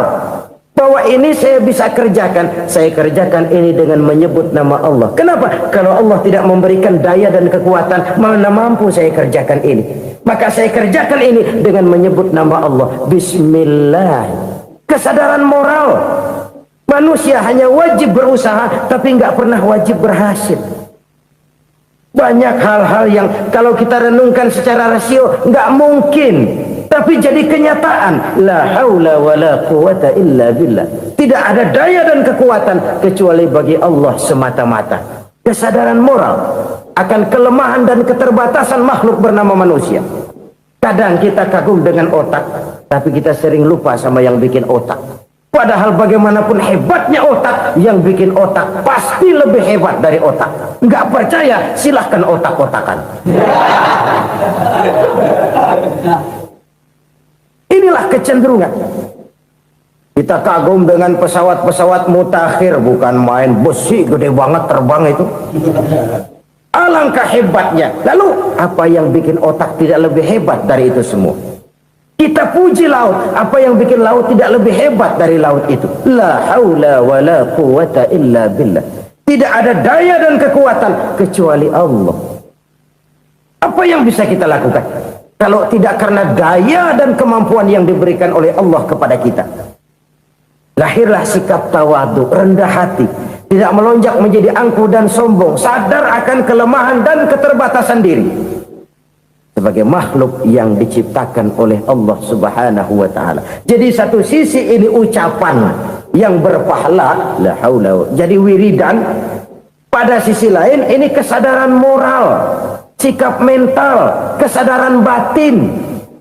bahwa ini saya bisa kerjakan, saya kerjakan ini dengan menyebut nama Allah. Kenapa? Kalau Allah tidak memberikan daya dan kekuatan, mana mampu saya kerjakan ini. Maka saya kerjakan ini dengan menyebut nama Allah. Bismillah. Kesadaran moral. Manusia hanya wajib berusaha, tapi nggak pernah wajib berhasil. Banyak hal-hal yang kalau kita renungkan secara rasio nggak mungkin, tapi jadi kenyataan. La haula wala quwata illa billah. Tidak ada daya dan kekuatan kecuali bagi Allah semata-mata. Kesadaran moral akan kelemahan dan keterbatasan makhluk bernama manusia. Kadang kita kagum dengan otak, tapi kita sering lupa sama yang bikin otak. Padahal bagaimanapun hebatnya otak, yang bikin otak pasti lebih hebat dari otak. Nggak percaya, silahkan otak-otakan. Inilah kecenderungan. Kita kagum dengan pesawat-pesawat mutakhir, bukan main, besi gede banget terbang itu. Alangkah hebatnya. Lalu apa yang bikin otak tidak lebih hebat dari itu semua? Kita puji laut, apa yang bikin laut tidak lebih hebat dari laut itu? La haula wala quwata illa billah. Tidak ada daya dan kekuatan kecuali Allah. Apa yang bisa kita lakukan kalau tidak karena daya dan kemampuan yang diberikan oleh Allah kepada kita? Lahirlah sikap tawadu, rendah hati, tidak melonjak menjadi angkuh dan sombong, sadar akan kelemahan dan keterbatasan diri sebagai makhluk yang diciptakan oleh Allah Subhanahu wa taala. Jadi satu sisi ini ucapan yang berpahala, la haula, jadi wiridan. Pada sisi lain ini kesadaran moral, sikap mental, kesadaran batin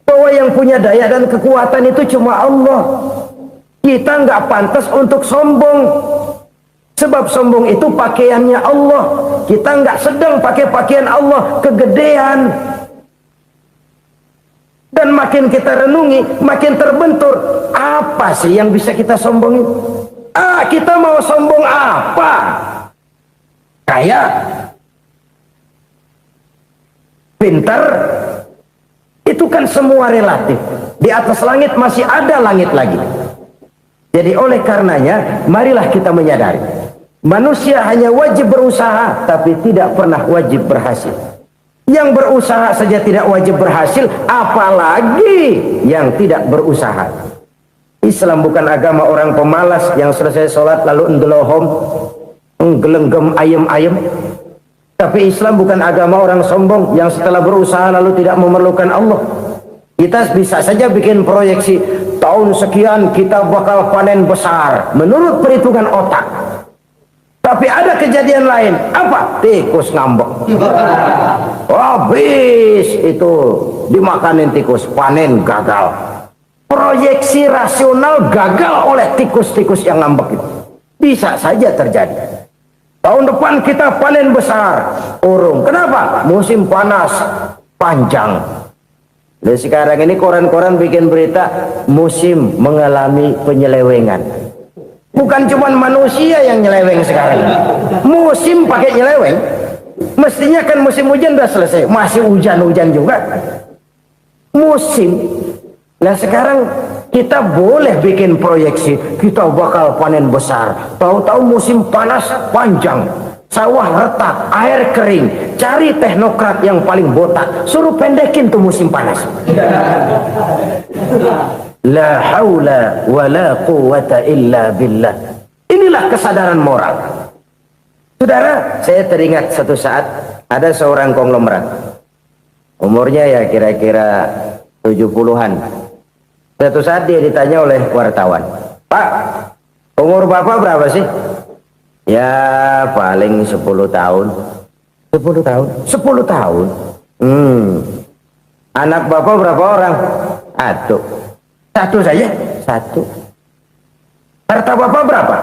bahwa yang punya daya dan kekuatan itu cuma Allah. Kita nggak pantas untuk sombong, sebab sombong itu pakaiannya Allah. Kita nggak sedang pakai pakaian Allah, kegedean. Dan makin kita renungi, makin terbentur. Apa sih yang bisa kita sombongin? Kita mau sombong apa? Kaya? Pintar? Itu kan semua relatif. Di atas langit masih ada langit lagi. Jadi oleh karenanya, marilah kita menyadari. Manusia hanya wajib berusaha, tapi tidak pernah wajib berhasil. Yang berusaha saja tidak wajib berhasil, apalagi yang tidak berusaha. Islam bukan agama orang pemalas yang selesai sholat lalu endelohom, nggelenggem ayem-ayem. Tapi Islam bukan agama orang sombong yang setelah berusaha lalu tidak memerlukan Allah. Kita bisa saja bikin proyeksi, tahun sekian kita bakal panen besar menurut perhitungan otak. Tapi ada kejadian lain. Apa? Tikus ngambek. Habis itu dimakanin tikus, panen gagal. Proyeksi rasional gagal oleh tikus-tikus yang ngambek itu. Bisa saja terjadi. Tahun depan kita panen besar, urung. Kenapa? Musim panas panjang. Dan sekarang ini koran-koran bikin berita musim mengalami penyelewengan. Bukan cuma manusia yang nyeleweng sekarang. Musim pakai nyeleweng. Mestinya kan musim hujan udah selesai, masih hujan-hujan juga. Musim. Nah sekarang kita boleh bikin proyeksi, kita bakal panen besar. Tahu-tahu musim panas panjang, sawah retak, air kering. Cari teknokrat yang paling botak, suruh pendekin tuh musim panas. La haula wala quwata illa billah. Inilah kesadaran moral. Saudara, saya teringat satu saat ada seorang konglomerat. Umurnya ya kira-kira 70-an. Suatu saat dia ditanya oleh wartawan, "Pak, umur Bapak berapa sih?" "Ya paling 10 tahun." 10 tahun? 10 tahun? Anak Bapak berapa orang? Satu saja? Satu. Harta Bapak berapa?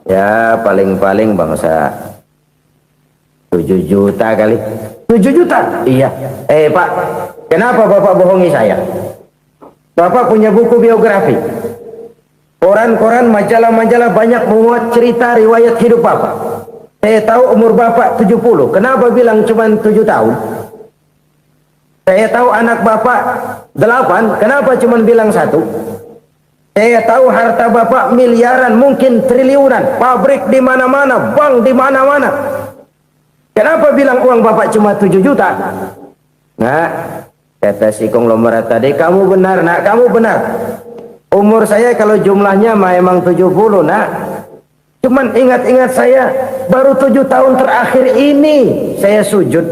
Ya paling-paling bangsa 7 juta kali. 7 juta? Iya. Pak, kenapa Bapak bohongi saya? Bapak punya buku biografi. Koran-koran, majalah-majalah banyak memuat cerita riwayat hidup Bapak. Saya tahu umur Bapak 70. Kenapa bilang cuma 7 tahun? Saya tahu anak Bapak 8. Kenapa cuma bilang 1? Saya tahu harta bapak miliaran, mungkin triliunan, pabrik di mana-mana, bank di mana-mana. Kenapa bilang uang bapak cuma 7 juta? Nah, kata si konglomerat tadi, kamu benar nak, kamu benar. Umur saya kalau jumlahnya memang 70 nak. Cuman ingat-ingat saya, baru 7 tahun terakhir ini saya sujud.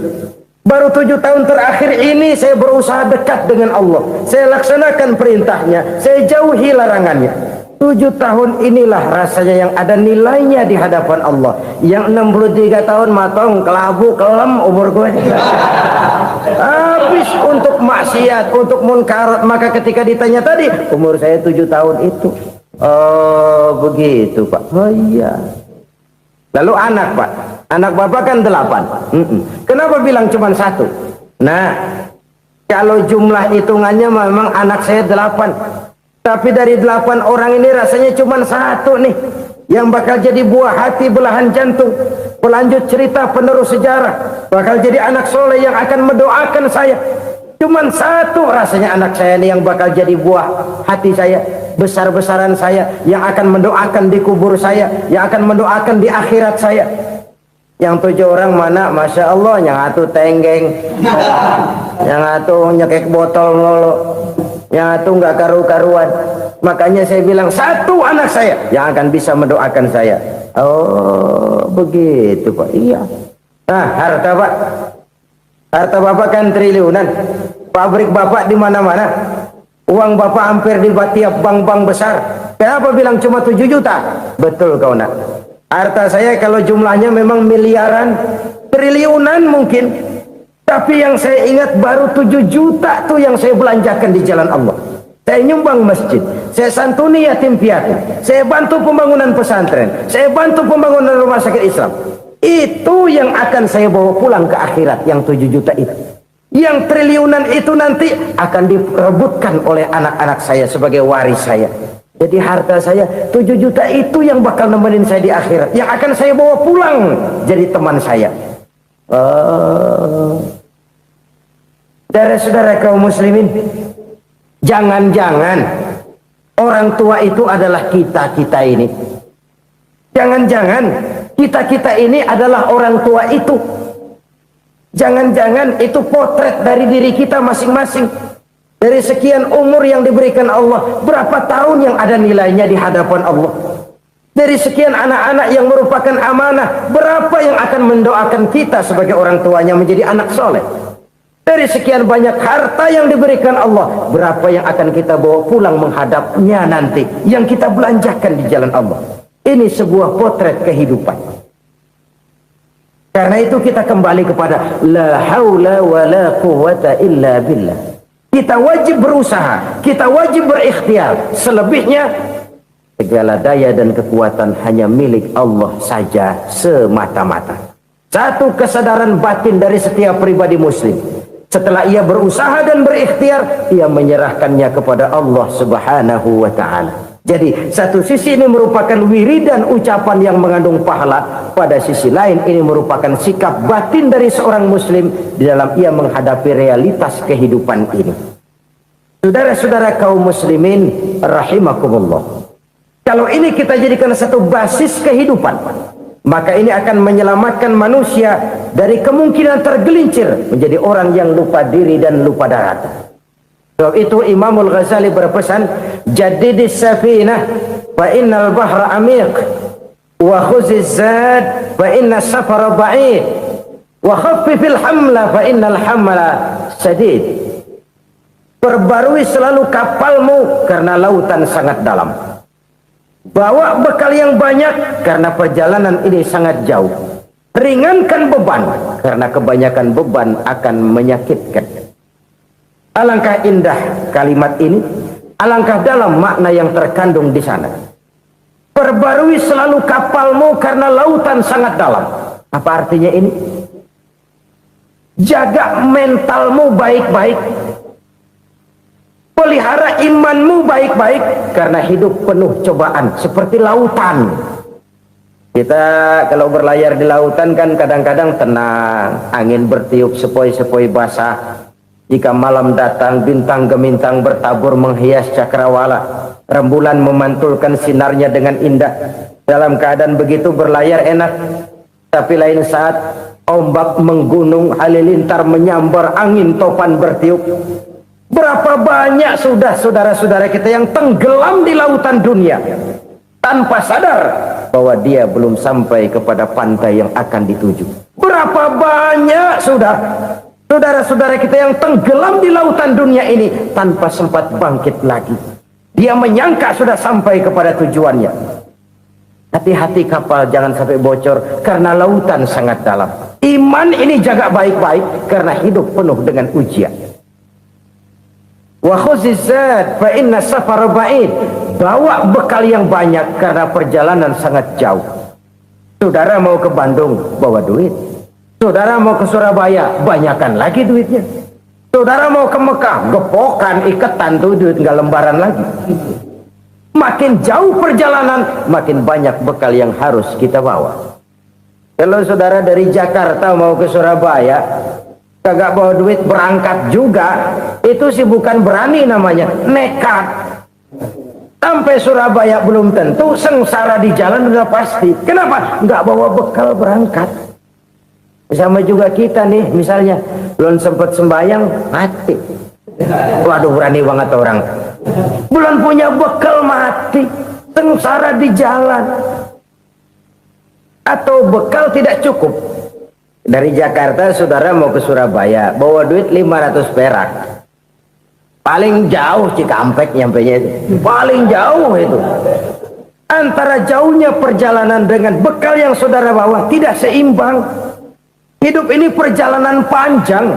Baru 7 tahun terakhir ini saya berusaha dekat dengan Allah. Saya laksanakan perintahnya, saya jauhi larangannya. 7 tahun inilah rasanya yang ada nilainya di hadapan Allah. Yang 63 tahun matong, kelabu, kelem umur gue. Habis untuk maksiat, untuk munkarat. Maka ketika ditanya tadi, umur saya 7 tahun itu. Oh begitu Pak. Oh iya. Lalu anak Pak, anak bapak kan 8. Kenapa bilang cuma 1? Nah, kalau jumlah hitungannya memang anak saya 8. Tapi dari 8 orang ini rasanya cuma 1 nih yang bakal jadi buah hati, belahan jantung, pelanjut cerita, penerus sejarah, bakal jadi anak soleh yang akan mendoakan saya. Cuman 1 rasanya anak saya ini yang bakal jadi buah hati saya, besar-besaran saya, yang akan mendoakan di kubur saya, yang akan mendoakan di akhirat saya. Yang 7 orang mana, Masya Allah, yang 1 tenggeng, yang 1 nyekek botol mulu, yang 1 nggak karu-karuan. Makanya saya bilang 1 anak saya yang akan bisa mendoakan saya. Oh begitu Pak. Iya. Nah harta Pak, harta bapak kan triliunan, pabrik bapak di mana-mana, uang bapak hampir di tiap bank-bank besar. Kenapa bilang cuma 7 juta? Betul kau nak. Harta saya kalau jumlahnya memang miliaran, triliunan mungkin. Tapi yang saya ingat baru 7 juta tuh yang saya belanjakan di jalan Allah. Saya nyumbang masjid, saya santuni yatim piatu, saya bantu pembangunan pesantren, saya bantu pembangunan rumah sakit Islam. Itu yang akan saya bawa pulang ke akhirat, yang 7 juta itu. Yang triliunan itu nanti akan diperebutkan oleh anak-anak saya sebagai waris saya. Jadi harta saya 7 juta itu yang bakal nemenin saya di akhirat, yang akan saya bawa pulang jadi teman saya. Saudara-saudara kaum muslimin, jangan-jangan orang tua itu adalah kita-kita ini. Jangan-jangan kita-kita ini adalah orang tua itu. Jangan-jangan itu potret dari diri kita masing-masing. Dari sekian umur yang diberikan Allah, berapa tahun yang ada nilainya di hadapan Allah. Dari sekian anak-anak yang merupakan amanah, berapa yang akan mendoakan kita sebagai orang tuanya menjadi anak soleh. Dari sekian banyak harta yang diberikan Allah, berapa yang akan kita bawa pulang menghadapnya nanti, yang kita belanjakan di jalan Allah. Ini sebuah potret kehidupan. Karena itu kita kembali kepada la haula wa la quwwata illa billah. Kita wajib berusaha, kita wajib berikhtiar. Selebihnya segala daya dan kekuatan hanya milik Allah saja semata-mata. Satu kesadaran batin dari setiap pribadi muslim. Setelah ia berusaha dan berikhtiar, ia menyerahkannya kepada Allah Subhanahu wa ta'ala. Jadi satu sisi ini merupakan wiridan ucapan yang mengandung pahala, pada sisi lain ini merupakan sikap batin dari seorang muslim di dalam ia menghadapi realitas kehidupan ini. Saudara-saudara kaum muslimin rahimakumullah, kalau ini kita jadikan satu basis kehidupan, maka ini akan menyelamatkan manusia dari kemungkinan tergelincir menjadi orang yang lupa diri dan lupa darat. Sebab itu Imamul Ghazali berpesan, jadidis safinah fa innal bahra amiq wa khuziz zad fa inna safara ba'id wa khaffifil hamla fa innal hamla sadid. Perbarui selalu kapalmu karena lautan sangat dalam. Bawa bekal yang banyak karena perjalanan ini sangat jauh. Ringankan beban karena kebanyakan beban akan menyakitkan. Alangkah indah kalimat ini, alangkah dalam makna yang terkandung di sana. Perbarui selalu kapalmu karena lautan sangat dalam. Apa artinya ini? Jaga mentalmu baik-baik. Pelihara imanmu baik-baik karena hidup penuh cobaan seperti lautan. Kita kalau berlayar di lautan kan kadang-kadang tenang, angin bertiup sepoi-sepoi basah. Jika malam datang, bintang gemintang bertabur menghias cakrawala, rembulan memantulkan sinarnya dengan indah. Dalam keadaan begitu berlayar enak. Tapi lain saat ombak menggunung, halilintar menyambar, angin topan bertiup. Berapa banyak sudah saudara-saudara kita yang tenggelam di lautan dunia tanpa sadar bahwa dia belum sampai kepada pantai yang akan dituju. Berapa banyak sudah saudara-saudara kita yang tenggelam di lautan dunia ini tanpa sempat bangkit lagi. Dia menyangka sudah sampai kepada tujuannya. Hati-hati kapal jangan sampai bocor karena lautan sangat dalam. Iman ini jaga baik-baik karena hidup penuh dengan ujian. Wa khuzizat fa inna safar ba'id. Bawa bekal yang banyak karena perjalanan sangat jauh. Saudara mau ke Bandung, bawa duit. Saudara mau ke Surabaya, banyakan lagi duitnya. Saudara mau ke Mekah, gepokan, iketan tuh duit nggak lembaran lagi. Makin jauh perjalanan, makin banyak bekal yang harus kita bawa. Kalau saudara dari Jakarta mau ke Surabaya, kagak bawa duit berangkat juga, itu sih bukan berani namanya, nekat. Sampai Surabaya belum tentu, sengsara di jalan udah pasti. Kenapa? Nggak bawa bekal berangkat. Sama juga kita nih, misalnya belum sempat sembahyang, mati. Waduh, berani banget orang. Belum punya bekal, mati. Sengsara di jalan. Atau bekal tidak cukup. Dari Jakarta saudara mau ke Surabaya, bawa duit 500 perak. Paling jauh Cikampek nyampenya itu. Paling jauh itu. Antara jauhnya perjalanan dengan bekal yang saudara bawa tidak seimbang. Hidup ini perjalanan panjang,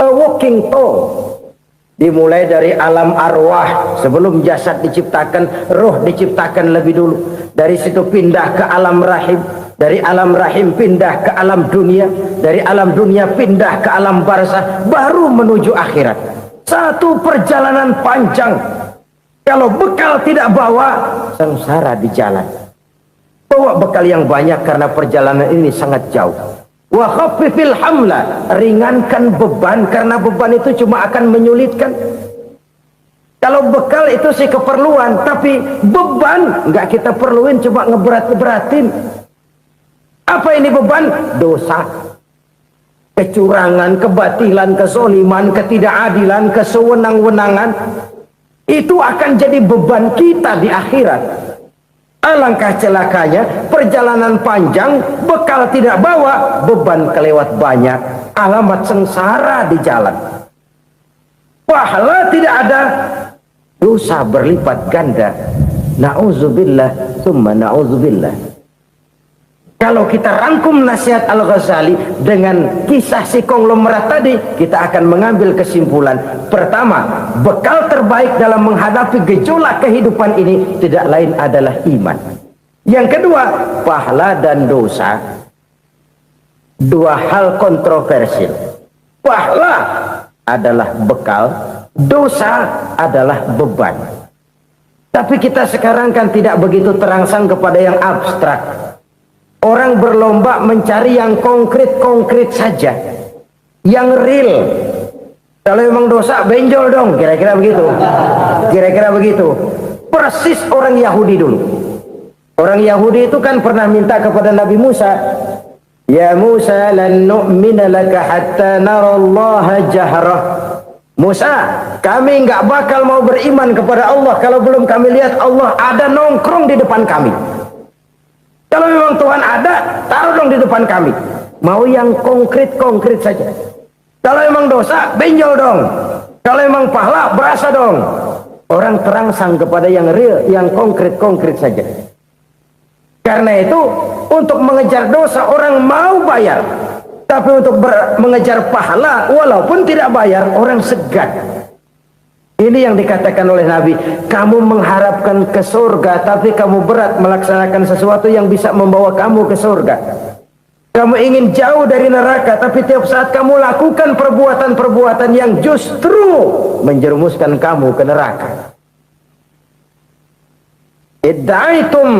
a walking tour. Dimulai dari alam arwah, sebelum jasad diciptakan, roh diciptakan lebih dulu. Dari situ pindah ke alam rahim, dari alam rahim pindah ke alam dunia, dari alam dunia pindah ke alam barzah, baru menuju akhirat. Satu perjalanan panjang. Kalau bekal tidak bawa, sengsara di jalan. Bawa bekal yang banyak karena perjalanan ini sangat jauh. Wa khaffifil hamla, ringankan beban karena beban itu cuma akan menyulitkan. Kalau bekal itu sih keperluan, tapi beban nggak kita perluin, cuma ngeberat-beratin. Apa ini beban? Dosa, kecurangan, kebatilan, kezoliman, ketidakadilan, kesewenang-wenangan. Itu akan jadi beban kita di akhirat. Alangkah celakanya, perjalanan panjang, bekal tidak bawa, beban kelewat banyak, alamat sengsara di jalan. Pahala tidak ada, dosa berlipat ganda. Na'udzubillah, summa na'udzubillah. Kalau kita rangkum nasihat Al-Ghazali dengan kisah si konglomerat tadi, kita akan mengambil kesimpulan. Pertama, bekal terbaik dalam menghadapi gejolak kehidupan ini tidak lain adalah iman. Yang kedua, pahala dan dosa. Dua hal kontroversial. Pahala adalah bekal, dosa adalah beban. Tapi kita sekarang kan tidak begitu terangsang kepada yang abstrak. Orang berlomba mencari yang konkret-konkret saja, yang real. Kalau memang dosa, benjol dong, kira-kira begitu. Kira-kira begitu. Persis orang Yahudi dulu. Orang Yahudi itu kan pernah minta kepada Nabi Musa, ya Musa, lan nu'mina laka hatta narallaha jahrah. Musa, kami nggak bakal mau beriman kepada Allah kalau belum kami lihat Allah ada nongkrong di depan kami. Kalau memang Tuhan ada, taruh dong di depan kami. Mau yang konkret-konkret saja. Kalau memang dosa, benjol dong. Kalau memang pahala, berasa dong. Orang terangsang kepada yang real, yang konkret-konkret saja. Karena itu, untuk mengejar dosa, orang mau bayar. Tapi untuk mengejar pahala, walaupun tidak bayar, orang segan. Ini yang dikatakan oleh Nabi, kamu mengharapkan ke surga, tapi kamu berat melaksanakan sesuatu yang bisa membawa kamu ke surga. Kamu ingin jauh dari neraka, tapi tiap saat kamu lakukan perbuatan-perbuatan yang justru menjerumuskan kamu ke neraka. Idda'aitum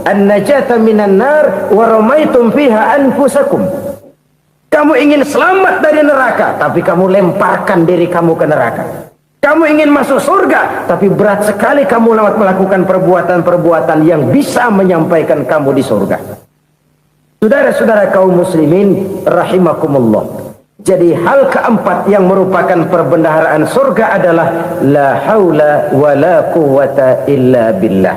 an-najata minan nar wa ramaitum fiha anfusakum. Kamu ingin selamat dari neraka, tapi kamu lemparkan diri kamu ke neraka. Kamu ingin masuk surga, tapi berat sekali kamu melakukan perbuatan-perbuatan yang bisa menyampaikan kamu di surga. Saudara-saudara kaum muslimin rahimakumullah. Jadi hal keempat yang merupakan perbendaharaan surga adalah la haula wa la quwwata illa billah.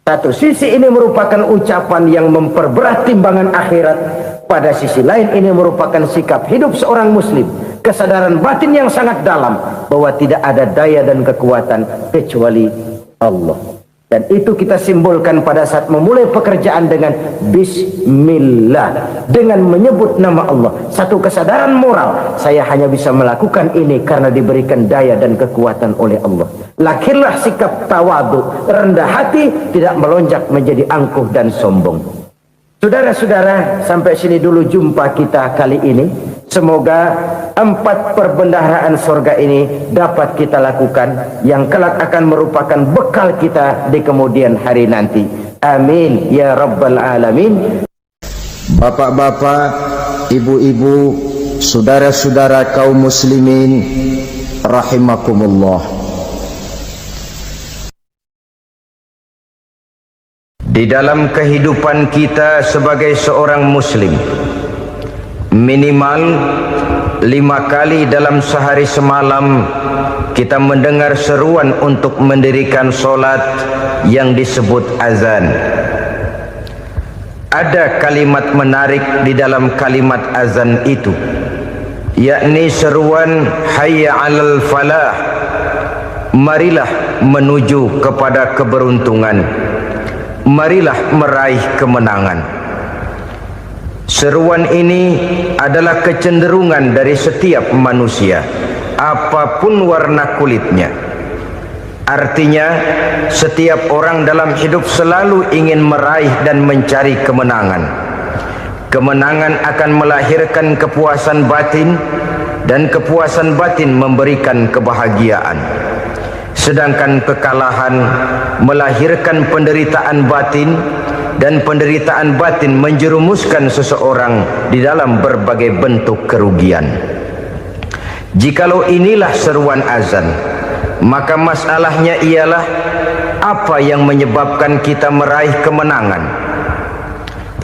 Satu sisi ini merupakan ucapan yang memperberat timbangan akhirat. Pada sisi lain ini merupakan sikap hidup seorang muslim. Kesadaran batin yang sangat dalam bahwa tidak ada daya dan kekuatan kecuali Allah. Dan itu kita simbolkan pada saat memulai pekerjaan dengan Bismillah, dengan menyebut nama Allah. Satu kesadaran moral, saya hanya bisa melakukan ini karena diberikan daya dan kekuatan oleh Allah. Lahirlah sikap tawadu, rendah hati, tidak melonjak menjadi angkuh dan sombong. Saudara-saudara, sampai sini dulu jumpa kita kali ini. Semoga 4 perbendaharaan surga ini dapat kita lakukan, yang kelak akan merupakan bekal kita di kemudian hari nanti. Amin ya rabbal alamin. Bapak-bapak, ibu-ibu, saudara-saudara kaum muslimin rahimakumullah. Di dalam kehidupan kita sebagai seorang muslim, minimal 5 kali dalam sehari semalam kita mendengar seruan untuk mendirikan solat yang disebut azan. Ada kalimat menarik di dalam kalimat azan itu, yakni seruan hayya 'alal falah, marilah menuju kepada keberuntungan, marilah meraih kemenangan. Seruan ini adalah kecenderungan dari setiap manusia, apapun warna kulitnya. Artinya, setiap orang dalam hidup selalu ingin meraih dan mencari kemenangan. Kemenangan akan melahirkan kepuasan batin, dan kepuasan batin memberikan kebahagiaan. Sedangkan kekalahan melahirkan penderitaan batin, dan penderitaan batin menjerumuskan seseorang di dalam berbagai bentuk kerugian. Jikalau inilah seruan azan, maka masalahnya ialah apa yang menyebabkan kita meraih kemenangan.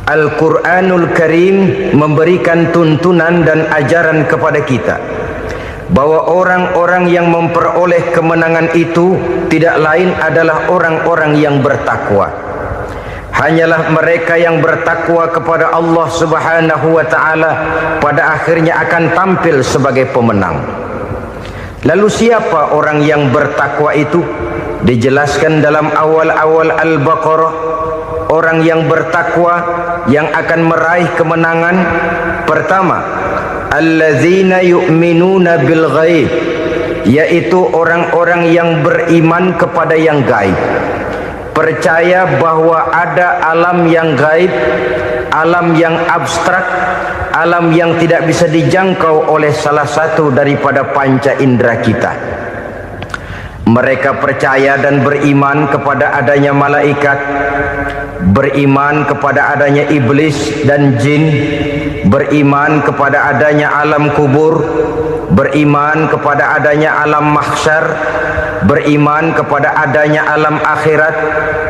Al-Quranul Karim memberikan tuntunan dan ajaran kepada kita bahwa orang-orang yang memperoleh kemenangan itu tidak lain adalah orang-orang yang bertakwa. Hanyalah mereka yang bertakwa kepada Allah Subhanahu wa ta'ala pada akhirnya akan tampil sebagai pemenang. Lalu siapa orang yang bertakwa itu? Dijelaskan dalam awal-awal Al-Baqarah, orang yang bertakwa yang akan meraih kemenangan. Pertama, allazina yu'minuna bil ghaib, yaitu orang-orang yang beriman kepada yang gaib, percaya bahwa ada alam yang gaib, alam yang abstrak, alam yang tidak bisa dijangkau oleh salah satu daripada panca indera kita. Mereka percaya dan beriman kepada adanya malaikat, beriman kepada adanya iblis dan jin, beriman kepada adanya alam kubur, beriman kepada adanya alam mahsyar, beriman kepada adanya alam akhirat,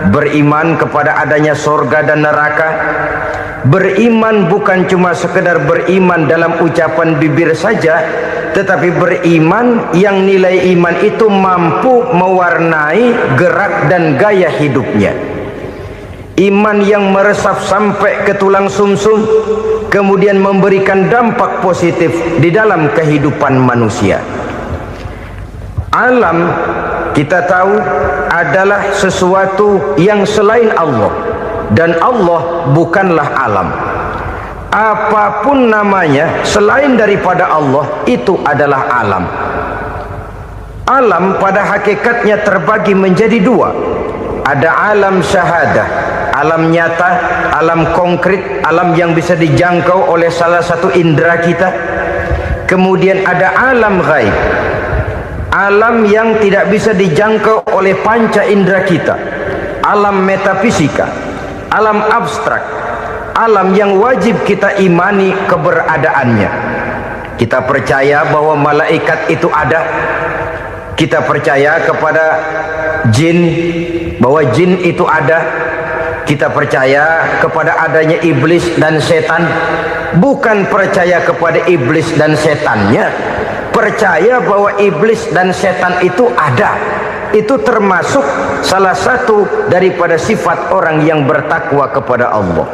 beriman kepada adanya surga dan neraka. Beriman bukan cuma sekedar beriman dalam ucapan bibir saja, tetapi beriman yang nilai iman itu mampu mewarnai gerak dan gaya hidupnya. Iman yang meresap sampai ke tulang sumsum, kemudian memberikan dampak positif di dalam kehidupan manusia. Alam, kita tahu, adalah sesuatu yang selain Allah, dan Allah bukanlah alam. Apapun namanya selain daripada Allah, itu adalah alam. Alam pada hakikatnya terbagi menjadi 2. Ada alam syahadah, alam nyata, alam konkret, alam yang bisa dijangkau oleh salah satu indera kita. Kemudian ada alam ghaib, alam yang tidak bisa dijangkau oleh panca indera kita, alam metafisika, alam abstrak, alam yang wajib kita imani keberadaannya. Kita percaya bahwa malaikat itu ada. Kita percaya kepada jin, bahwa jin itu ada. Kita percaya kepada adanya iblis dan setan. Bukan percaya kepada iblis dan setannya, percaya bahwa iblis dan setan itu ada. Itu termasuk salah satu daripada sifat orang yang bertakwa kepada Allah.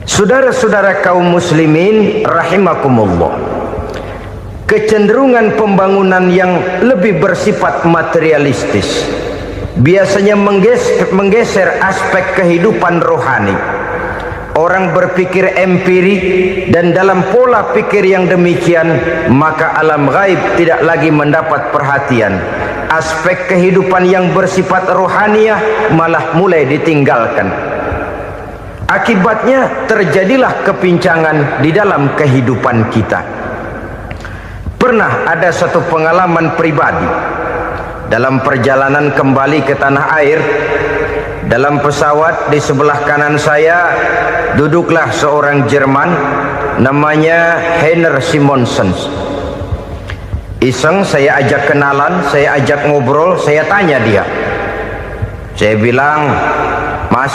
Saudara-saudara kaum muslimin rahimakumullah, kecenderungan pembangunan yang lebih bersifat materialistis biasanya menggeser aspek kehidupan rohani. Orang berpikir empiri, dan dalam pola pikir yang demikian maka alam gaib tidak lagi mendapat perhatian. Aspek kehidupan yang bersifat rohaniah malah mulai ditinggalkan. Akibatnya terjadilah kepincangan di dalam kehidupan kita. Pernah ada satu pengalaman pribadi dalam perjalanan kembali ke tanah air. Dalam pesawat di sebelah kanan saya duduklah seorang Jerman namanya Heiner Simonsen. Iseng saya ajak kenalan, saya ajak ngobrol, saya tanya dia. Saya bilang, Mas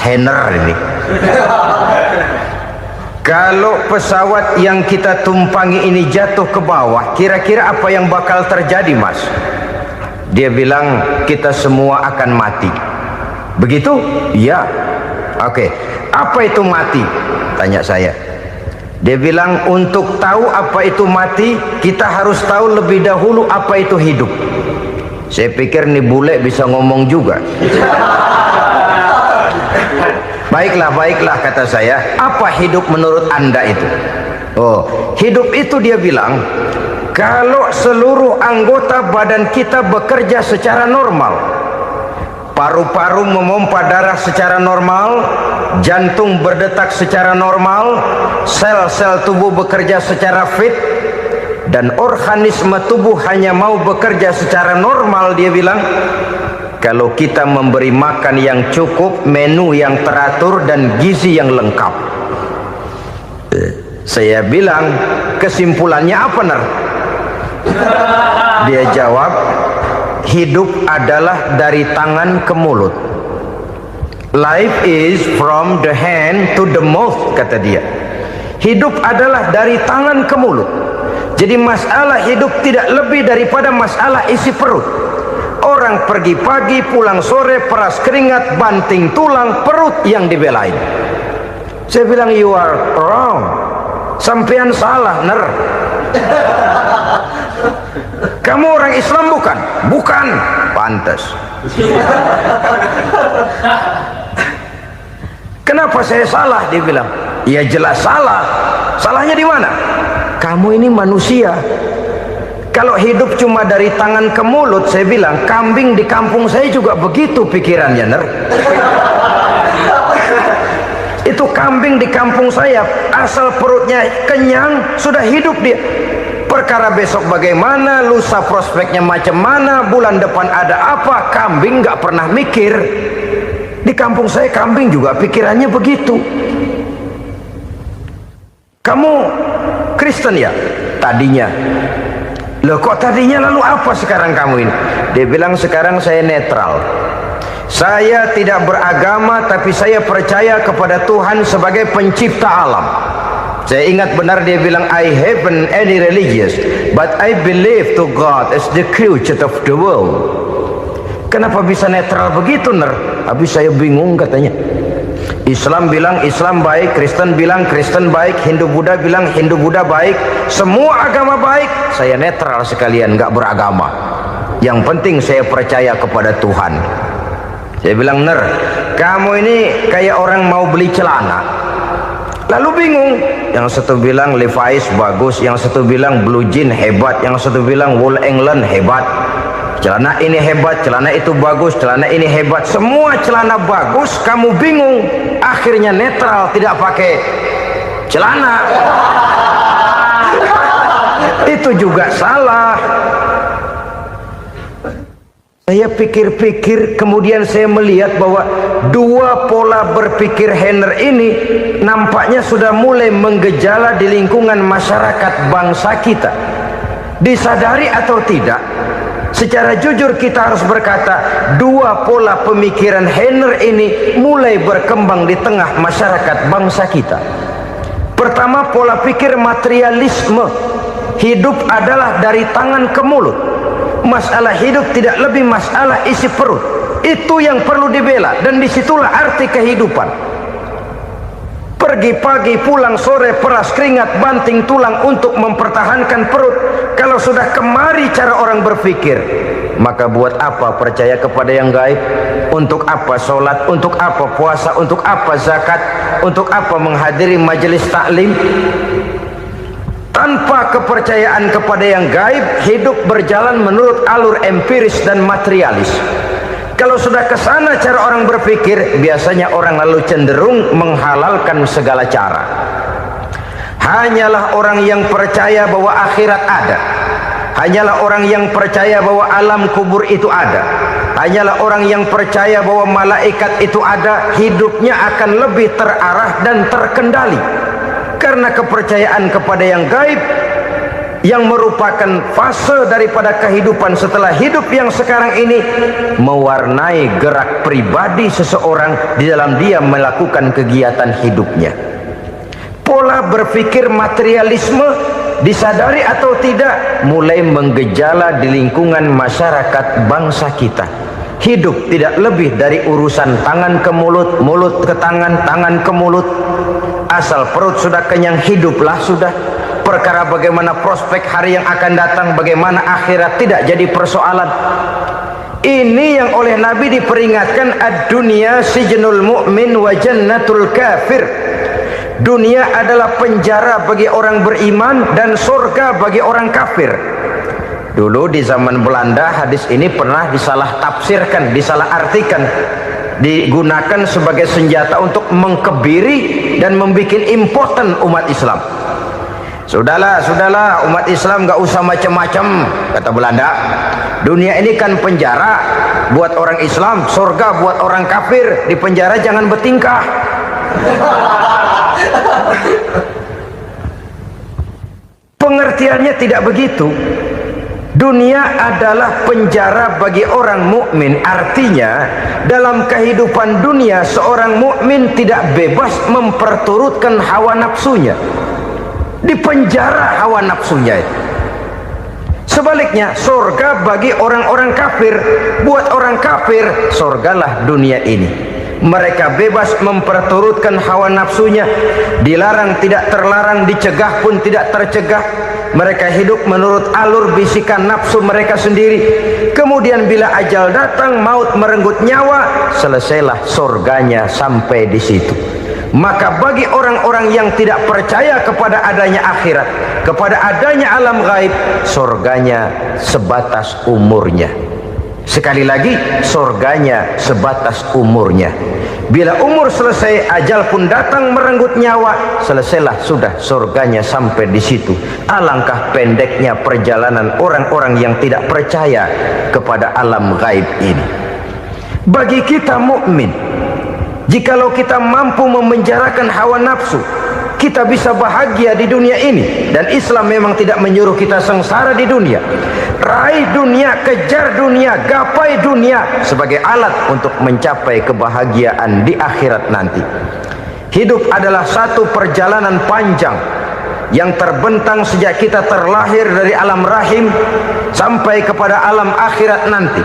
Heiner ini, kalau pesawat yang kita tumpangi ini jatuh ke bawah, kira-kira apa yang bakal terjadi, Mas? Dia bilang, kita semua akan mati. Begitu? Iya. Oke. Apa itu mati? Tanya saya. Dia bilang, untuk tahu apa itu mati, kita harus tahu lebih dahulu apa itu hidup. Saya pikir nih bule bisa ngomong juga. Baiklah kata saya. Apa hidup menurut Anda itu? Oh, hidup itu dia bilang, kalau seluruh anggota badan kita bekerja secara normal, paru-paru memompa darah secara normal, jantung berdetak secara normal, sel-sel tubuh bekerja secara fit, dan organisme tubuh hanya mau bekerja secara normal, dia bilang, kalau kita memberi makan yang cukup, menu yang teratur, dan gizi yang lengkap. Saya bilang, kesimpulannya apa, Ner? Dia jawab, hidup adalah dari tangan ke mulut. Life is from the hand to the mouth, kata dia. Hidup adalah dari tangan ke mulut. Jadi masalah hidup tidak lebih daripada masalah isi perut. Orang pergi pagi, pulang sore, peras keringat, banting tulang, perut yang dibelain. Saya bilang, you are wrong. Sampean salah, Ner. Kamu orang Islam bukan? Bukan. Pantas. Kenapa saya salah? Dia bilang, ya jelas salah. Salahnya di mana? Kamu ini manusia. Kalau hidup cuma dari tangan ke mulut, saya bilang, kambing di kampung saya juga begitu pikirannya, Ner. Itu kambing di kampung saya, asal perutnya kenyang, sudah hidup dia. Perkara besok bagaimana, lusa prospeknya macam mana, bulan depan ada apa, kambing nggak pernah mikir. Di kampung saya kambing juga pikirannya begitu. Kamu Kristen ya? Tadinya. Loh kok tadinya, lalu apa sekarang kamu ini? Dia bilang, sekarang saya netral. Saya tidak beragama, tapi saya percaya kepada Tuhan sebagai pencipta alam. Saya ingat benar dia bilang, I haven't any religious, but I believe to God as the creator of the world. Kenapa bisa netral begitu, Ner? Habis saya bingung katanya. Islam bilang Islam baik, Kristen bilang Kristen baik, Hindu Buddha bilang Hindu Buddha baik, semua agama baik. Saya netral sekalian, nggak beragama. Yang penting saya percaya kepada Tuhan. Saya bilang, Ner, kamu ini kayak orang mau beli celana, lalu bingung. Yang satu bilang Levi's bagus, yang satu bilang Blue Jean hebat, yang satu bilang Wool England hebat. Celana ini hebat, celana itu bagus, celana ini hebat, semua celana bagus, kamu bingung. Akhirnya netral, tidak pakai celana. Itu juga salah. Saya pikir-pikir, kemudian saya melihat bahwa dua pola berpikir Henner ini nampaknya sudah mulai menggejala di lingkungan masyarakat bangsa kita. Disadari atau tidak, secara jujur kita harus berkata, dua pola pemikiran Henner ini mulai berkembang di tengah masyarakat bangsa kita. Pertama, pola pikir materialisme. Hidup adalah dari tangan ke mulut. Masalah hidup tidak lebih masalah isi perut. Itu yang perlu dibela, dan disitulah arti kehidupan. Pergi pagi, pulang sore, peras keringat, banting tulang untuk mempertahankan perut. Kalau sudah kemari cara orang berpikir, maka buat apa percaya kepada yang gaib? Untuk apa sholat? Untuk apa puasa? Untuk apa zakat? Untuk apa menghadiri majelis taklim? Tanpa kepercayaan kepada yang gaib, hidup berjalan menurut alur empiris dan materialis. Kalau sudah ke sana cara orang berpikir, biasanya orang lalu cenderung menghalalkan segala cara. Hanyalah orang yang percaya bahwa akhirat ada. Hanyalah orang yang percaya bahwa alam kubur itu ada. Hanyalah orang yang percaya bahwa malaikat itu ada, hidupnya akan lebih terarah dan terkendali. Karena kepercayaan kepada yang gaib, yang merupakan fase daripada kehidupan setelah hidup yang sekarang ini, mewarnai gerak pribadi seseorang di dalam dia melakukan kegiatan hidupnya. Pola berpikir materialisme, disadari atau tidak, mulai menggejala di lingkungan masyarakat bangsa kita. Hidup tidak lebih dari urusan tangan ke mulut, mulut ke tangan, tangan ke mulut. Asal perut sudah kenyang, hiduplah sudah. Perkara bagaimana prospek hari yang akan datang, bagaimana akhirat, tidak jadi persoalan. Ini yang oleh Nabi diperingatkan, ad-dunya sijnul mu'min wa jannatul kafir. Dunia adalah penjara bagi orang beriman dan surga bagi orang kafir. Dulu di zaman Belanda hadis ini pernah disalah tafsirkan, disalah artikan, digunakan sebagai senjata untuk mengkebiri dan membuat impoten umat Islam. Sudahlah umat Islam gak usah macam-macam, kata Belanda. Dunia ini kan penjara buat orang Islam, surga buat orang kafir. Di penjara jangan bertingkah. Pengertiannya tidak begitu. Dunia adalah penjara bagi orang mukmin. Artinya dalam kehidupan dunia seorang mukmin tidak bebas memperturutkan hawa nafsunya. Dipenjara hawa nafsunya. Sebaliknya surga bagi orang-orang kafir. Buat orang kafir surgalah dunia ini. Mereka bebas memperturutkan hawa nafsunya, dilarang tidak terlarang, dicegah pun tidak tercegah. Mereka hidup menurut alur bisikan nafsu mereka sendiri. Kemudian bila ajal datang, maut merenggut nyawa, selesailah surganya sampai di situ. Maka bagi orang-orang yang tidak percaya kepada adanya akhirat, kepada adanya alam gaib, surganya sebatas umurnya. Sekali lagi, surganya sebatas umurnya. Bila umur selesai, ajal pun datang merenggut nyawa, selesailah sudah surganya sampai di situ. Alangkah pendeknya perjalanan orang-orang yang tidak percaya kepada alam gaib ini. Bagi kita mukmin, jikalau kita mampu memenjarakan hawa nafsu, kita bisa bahagia di dunia ini. Dan Islam memang tidak menyuruh kita sengsara di dunia. Raih dunia, kejar dunia, gapai dunia sebagai alat untuk mencapai kebahagiaan di akhirat nanti. Hidup adalah satu perjalanan panjang yang terbentang sejak kita terlahir dari alam rahim sampai kepada alam akhirat nanti.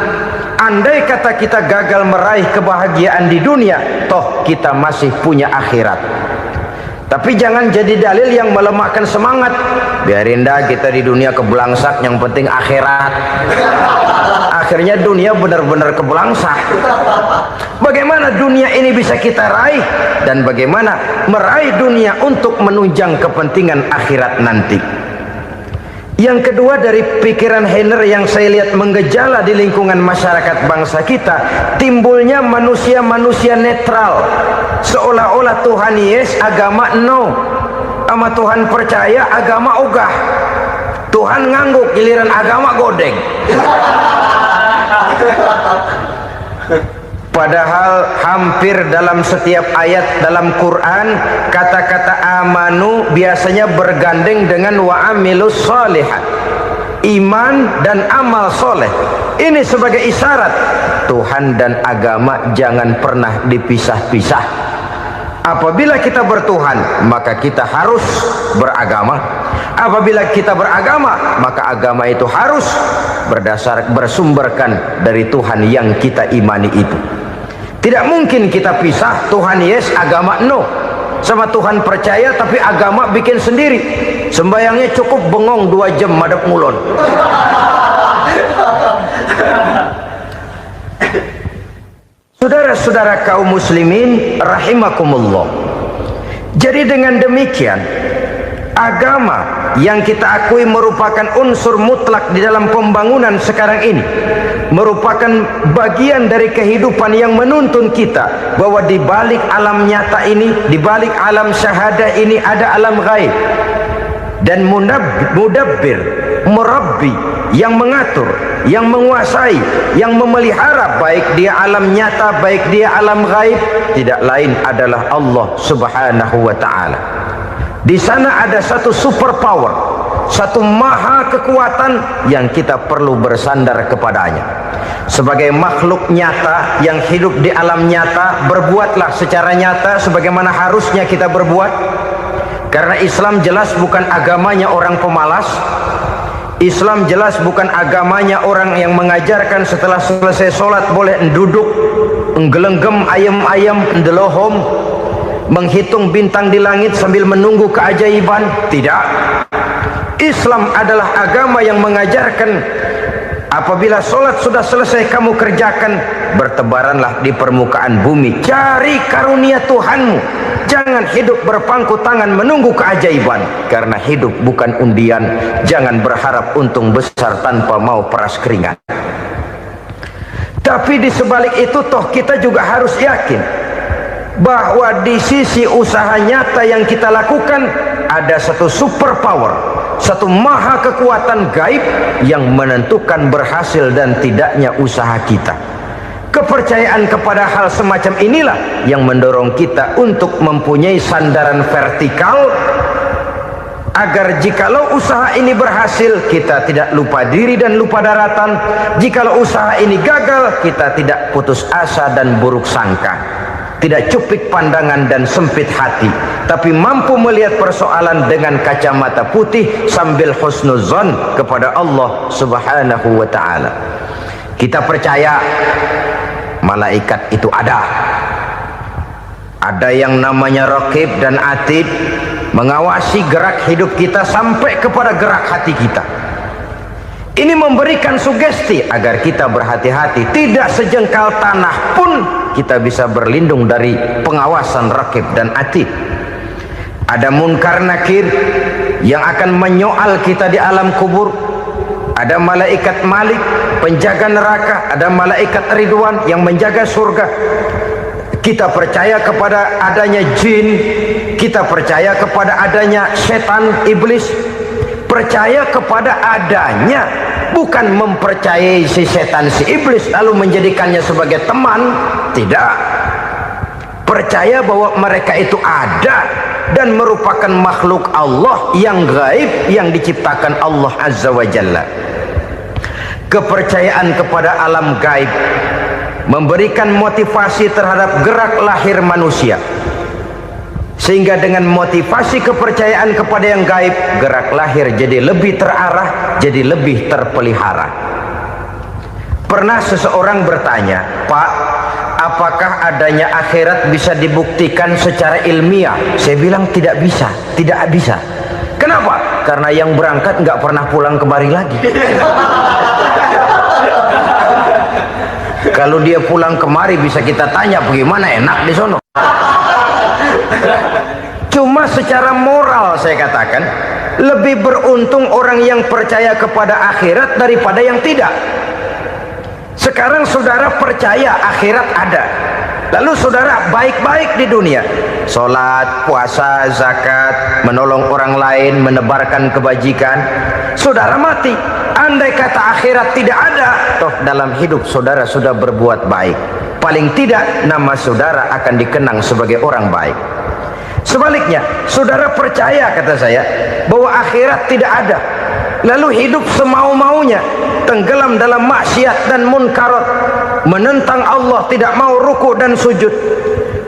Andai kata kita gagal meraih kebahagiaan di dunia, toh kita masih punya akhirat. Tapi jangan jadi dalil yang melemahkan semangat. Biarin dah kita di dunia kebelangsak, yang penting akhirat. Akhirnya dunia benar-benar kebelangsak. Bagaimana dunia ini bisa kita raih, dan bagaimana meraih dunia untuk menunjang kepentingan akhirat nanti. Yang kedua dari pikiran Henner yang saya lihat menggejala di lingkungan masyarakat bangsa kita, timbulnya manusia-manusia netral. Seolah-olah Tuhan yes, agama no. Sama Tuhan percaya, agama ogah. Tuhan ngangguk, giliran agama godeng. Padahal hampir dalam setiap ayat dalam Quran kata-kata amanu biasanya bergandeng dengan wa amilus sholihat, iman dan amal soleh. Ini sebagai isyarat Tuhan dan agama jangan pernah dipisah-pisah. Apabila kita bertuhan, maka kita harus beragama. Apabila kita beragama, maka agama itu harus bersumberkan dari Tuhan yang kita imani itu. Tidak mungkin kita pisah, Tuhan yes, agama no. Sama Tuhan percaya tapi agama bikin sendiri. Sembayangnya cukup bengong 2 jam madep mulon. Saudara-saudara kaum muslimin rahimakumullah. Jadi dengan demikian, agama yang kita akui merupakan unsur mutlak di dalam pembangunan sekarang ini, merupakan bagian dari kehidupan yang menuntun kita bahwa di balik alam nyata ini, di balik alam syahadah ini ada alam gaib. Dan mudabbir, murabbi, yang mengatur, yang menguasai, yang memelihara baik dia alam nyata, baik dia alam gaib, tidak lain adalah Allah Subhanahu wa ta'ala. Di sana ada satu super power, satu maha kekuatan yang kita perlu bersandar kepadanya. Sebagai makhluk nyata yang hidup di alam nyata, berbuatlah secara nyata sebagaimana harusnya kita berbuat. Karena Islam jelas bukan agamanya orang pemalas. Islam jelas bukan agamanya orang yang mengajarkan setelah selesai sholat boleh duduk nggelenggem ayam-ayam ndelohom, menghitung bintang di langit sambil menunggu keajaiban. Tidak. Islam adalah agama yang mengajarkan apabila sholat sudah selesai kamu kerjakan, bertebaranlah di permukaan bumi, cari karunia Tuhanmu. Jangan hidup berpangku tangan menunggu keajaiban, karena hidup bukan undian. Jangan berharap untung besar tanpa mau peras keringat. Tapi di sebalik itu toh kita juga harus yakin bahwa di sisi usaha nyata yang kita lakukan ada satu super power, satu maha kekuatan gaib yang menentukan berhasil dan tidaknya usaha kita. Kepercayaan kepada hal semacam inilah yang mendorong kita untuk mempunyai sandaran vertikal, agar jikalau usaha ini berhasil kita tidak lupa diri dan lupa daratan. Jikalau usaha ini gagal kita tidak putus asa dan buruk sangka, tidak cupik pandangan dan sempit hati, tapi mampu melihat persoalan dengan kacamata putih sambil husnuzon kepada Allah Subhanahu wa ta'ala. Kita percaya malaikat itu ada yang namanya raqib dan atid, mengawasi gerak hidup kita sampai kepada gerak hati kita. Ini memberikan sugesti agar kita berhati-hati, tidak sejengkal tanah pun kita bisa berlindung dari pengawasan raqib dan atid. Ada munkar nakir yang akan menyoal kita di alam kubur. Ada malaikat Malik, penjaga neraka. Ada malaikat Ridwan yang menjaga surga. Kita percaya kepada adanya jin, kita percaya kepada adanya setan, iblis. Percaya kepada adanya, bukan mempercayai si setan, si iblis lalu menjadikannya sebagai teman. Tidak. Percaya bahwa mereka itu ada dan merupakan makhluk Allah yang gaib, yang diciptakan Allah Azza wa Jalla. Kepercayaan kepada alam gaib memberikan motivasi terhadap gerak lahir manusia, sehingga dengan motivasi kepercayaan kepada yang gaib, gerak lahir jadi lebih terarah, jadi lebih terpelihara. Pernah seseorang bertanya, "Pak, apakah adanya akhirat bisa dibuktikan secara ilmiah?" Saya bilang tidak bisa, tidak bisa. Kenapa? Karena yang berangkat nggak pernah pulang kembali lagi. Kalau dia pulang kemari bisa kita tanya bagaimana enak di sono. Cuma secara moral saya katakan, lebih beruntung orang yang percaya kepada akhirat daripada yang tidak. Sekarang saudara percaya akhirat ada, Lalu saudara baik-baik di dunia, sholat, puasa, zakat, menolong orang lain, menebarkan kebajikan. Saudara mati, andai kata akhirat tidak ada, toh dalam hidup saudara sudah berbuat baik, paling tidak nama saudara akan dikenang sebagai orang baik. Sebaliknya, saudara percaya, kata saya, bahwa akhirat tidak ada, lalu hidup semau-maunya, tenggelam dalam maksiat dan munkarat, menentang Allah, tidak mau ruku dan sujud.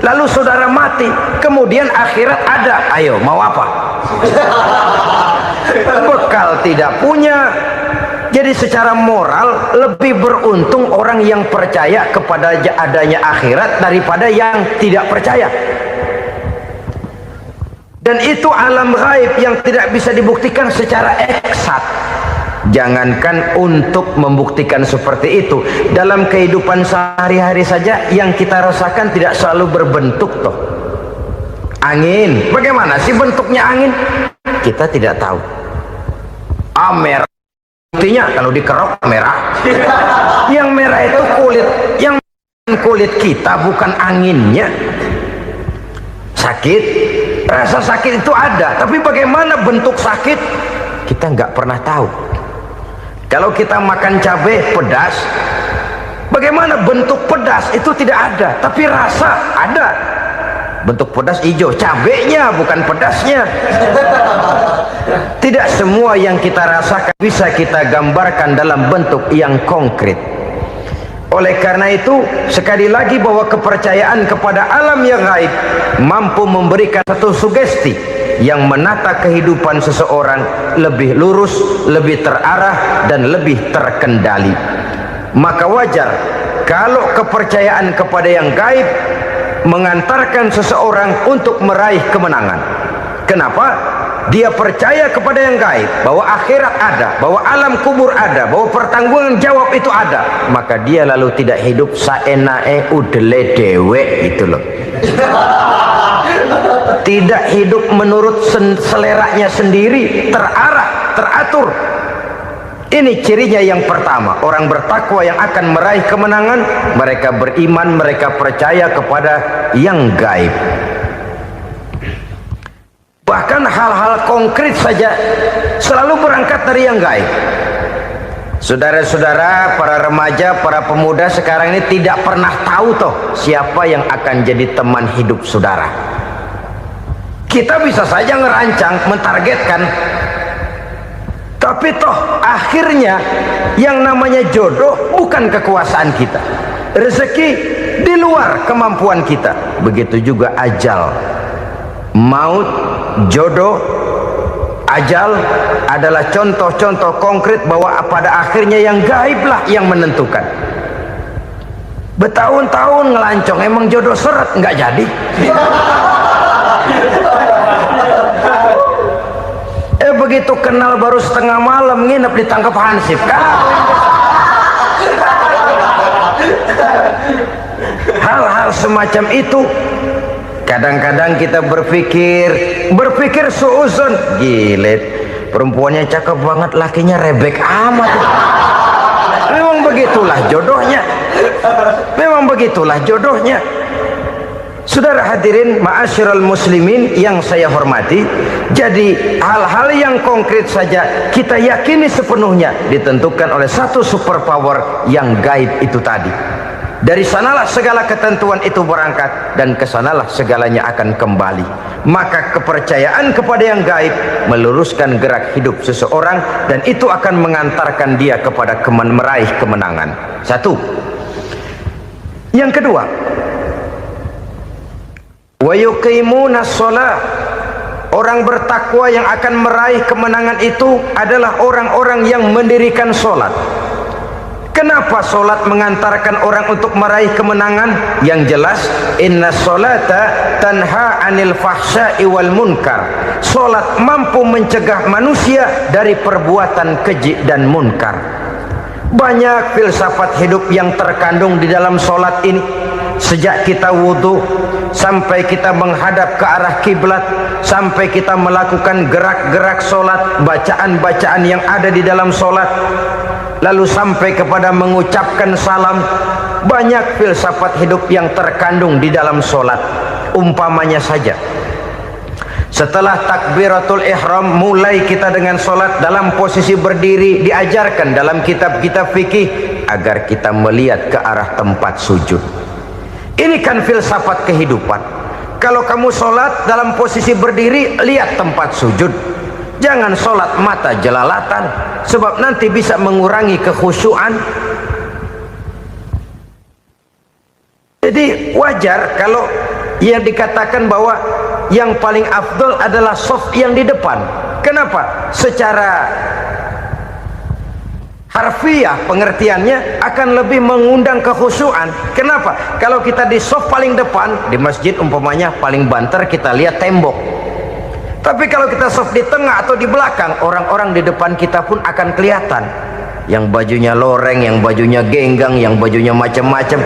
Lalu saudara mati, kemudian akhirat ada, ayo mau apa? Bekal tidak punya. Jadi secara moral lebih beruntung orang yang percaya kepada adanya akhirat daripada yang tidak percaya. Dan itu alam gaib yang tidak bisa dibuktikan secara eksat. Jangankan untuk membuktikan seperti itu, dalam kehidupan sehari-hari saja yang kita rasakan tidak selalu berbentuk toh. Angin, bagaimana sih bentuknya angin? Kita tidak tahu. Merah, buktinya kalau dikerok merah. Yang merah itu kulit, yang kulit kita bukan anginnya. Sakit, rasa sakit itu ada, tapi bagaimana bentuk sakit kita nggak pernah tahu. Kalau kita makan cabai pedas, bagaimana bentuk pedas itu tidak ada, tapi rasa ada. Bentuk pedas hijau, cabainya bukan pedasnya. Tidak semua yang kita rasakan bisa kita gambarkan dalam bentuk yang konkret. Oleh karena itu, sekali lagi bahwa kepercayaan kepada alam yang gaib mampu memberikan satu sugesti yang menata kehidupan seseorang lebih lurus, lebih terarah, dan lebih terkendali. Maka wajar kalau kepercayaan kepada yang gaib mengantarkan seseorang untuk meraih kemenangan. Kenapa? Dia percaya kepada yang gaib, bahwa akhirat ada, bahwa alam kubur ada, bahwa pertanggungan jawab itu ada. Maka dia lalu tidak hidup saenae udele dewe, itu loh. Tidak hidup menurut seleranya sendiri, terarah, teratur. Ini cirinya yang pertama. Orang bertakwa yang akan meraih kemenangan, mereka beriman, mereka percaya kepada yang gaib. Bahkan hal-hal konkret saja selalu berangkat dari yang gaib. Saudara-saudara, para remaja, para pemuda sekarang ini tidak pernah tahu toh siapa yang akan jadi teman hidup saudara. Kita bisa saja ngerancang, mentargetkan, tapi toh akhirnya yang namanya jodoh bukan kekuasaan kita. Rezeki di luar kemampuan kita. Begitu juga ajal. Maut, jodoh, ajal adalah contoh-contoh konkret bahwa pada akhirnya yang gaiblah yang menentukan. Bertahun-tahun ngelancong, emang jodoh seret nggak jadi. Begitu kenal baru setengah malam nginep ditangkap hansip. Hal-hal semacam itu kadang-kadang kita berpikir suuzon, gilet, perempuannya cakep banget, lakinya rebek amat. Memang begitulah jodohnya. Memang begitulah jodohnya. Saudara hadirin ma'asyiral muslimin yang saya hormati, jadi hal-hal yang konkret saja kita yakini sepenuhnya ditentukan oleh satu superpower yang gaib itu tadi. Dari sanalah segala ketentuan itu berangkat dan kesanalah segalanya akan kembali. Maka kepercayaan kepada yang gaib meluruskan gerak hidup seseorang dan itu akan mengantarkan dia kepada meraih kemenangan. Satu. Yang kedua, wa yuqimuna shalah. Orang bertakwa yang akan meraih kemenangan itu adalah orang-orang yang mendirikan sholat. Kenapa sholat mengantarkan orang untuk meraih kemenangan? Yang jelas, inna sholata tanha anil fahsya'i wal munkar. Sholat mampu mencegah manusia dari perbuatan keji dan munkar. Banyak filsafat hidup yang terkandung di dalam sholat ini. Sejak kita wudhu sampai kita menghadap ke arah kiblat, sampai kita melakukan gerak-gerak sholat, bacaan-bacaan yang ada di dalam sholat, lalu sampai kepada mengucapkan salam, banyak filsafat hidup yang terkandung di dalam solat. Umpamanya saja, setelah takbiratul ihram mulai kita dengan solat dalam posisi berdiri, diajarkan dalam kitab-kitab fikih agar kita melihat ke arah tempat sujud. Ini kan filsafat kehidupan. Kalau kamu solat dalam posisi berdiri, lihat tempat sujud. Jangan solat mata jelalatan, sebab nanti bisa mengurangi kekhusyuan. Jadi wajar kalau yang dikatakan bahwa yang paling afdol adalah shaf yang di depan. Kenapa? Secara harfiah pengertiannya akan lebih mengundang kekhusyuan. Kenapa? Kalau kita di shaf paling depan di masjid umpamanya paling banter kita lihat tembok. Tapi kalau kita shaf di tengah atau di belakang, orang-orang di depan kita pun akan kelihatan. Yang bajunya loreng, yang bajunya genggang, yang bajunya macam-macam.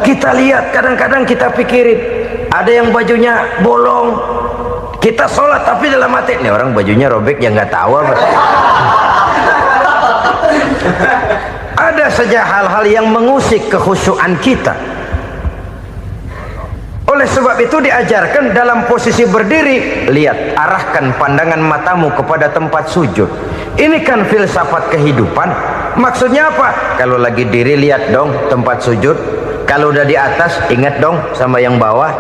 Kita lihat, kadang-kadang kita pikirin, ada yang bajunya bolong. Kita sholat tapi dalam hati, nih orang bajunya robek yang nggak tahu apa. Ada saja hal-hal yang mengusik kekhusyuan kita. Oleh sebab itu diajarkan dalam posisi berdiri, lihat, arahkan pandangan matamu kepada tempat sujud. Ini kan filsafat kehidupan. Maksudnya apa? Kalau lagi diri lihat dong tempat sujud. Kalau udah di atas ingat dong sama yang bawah.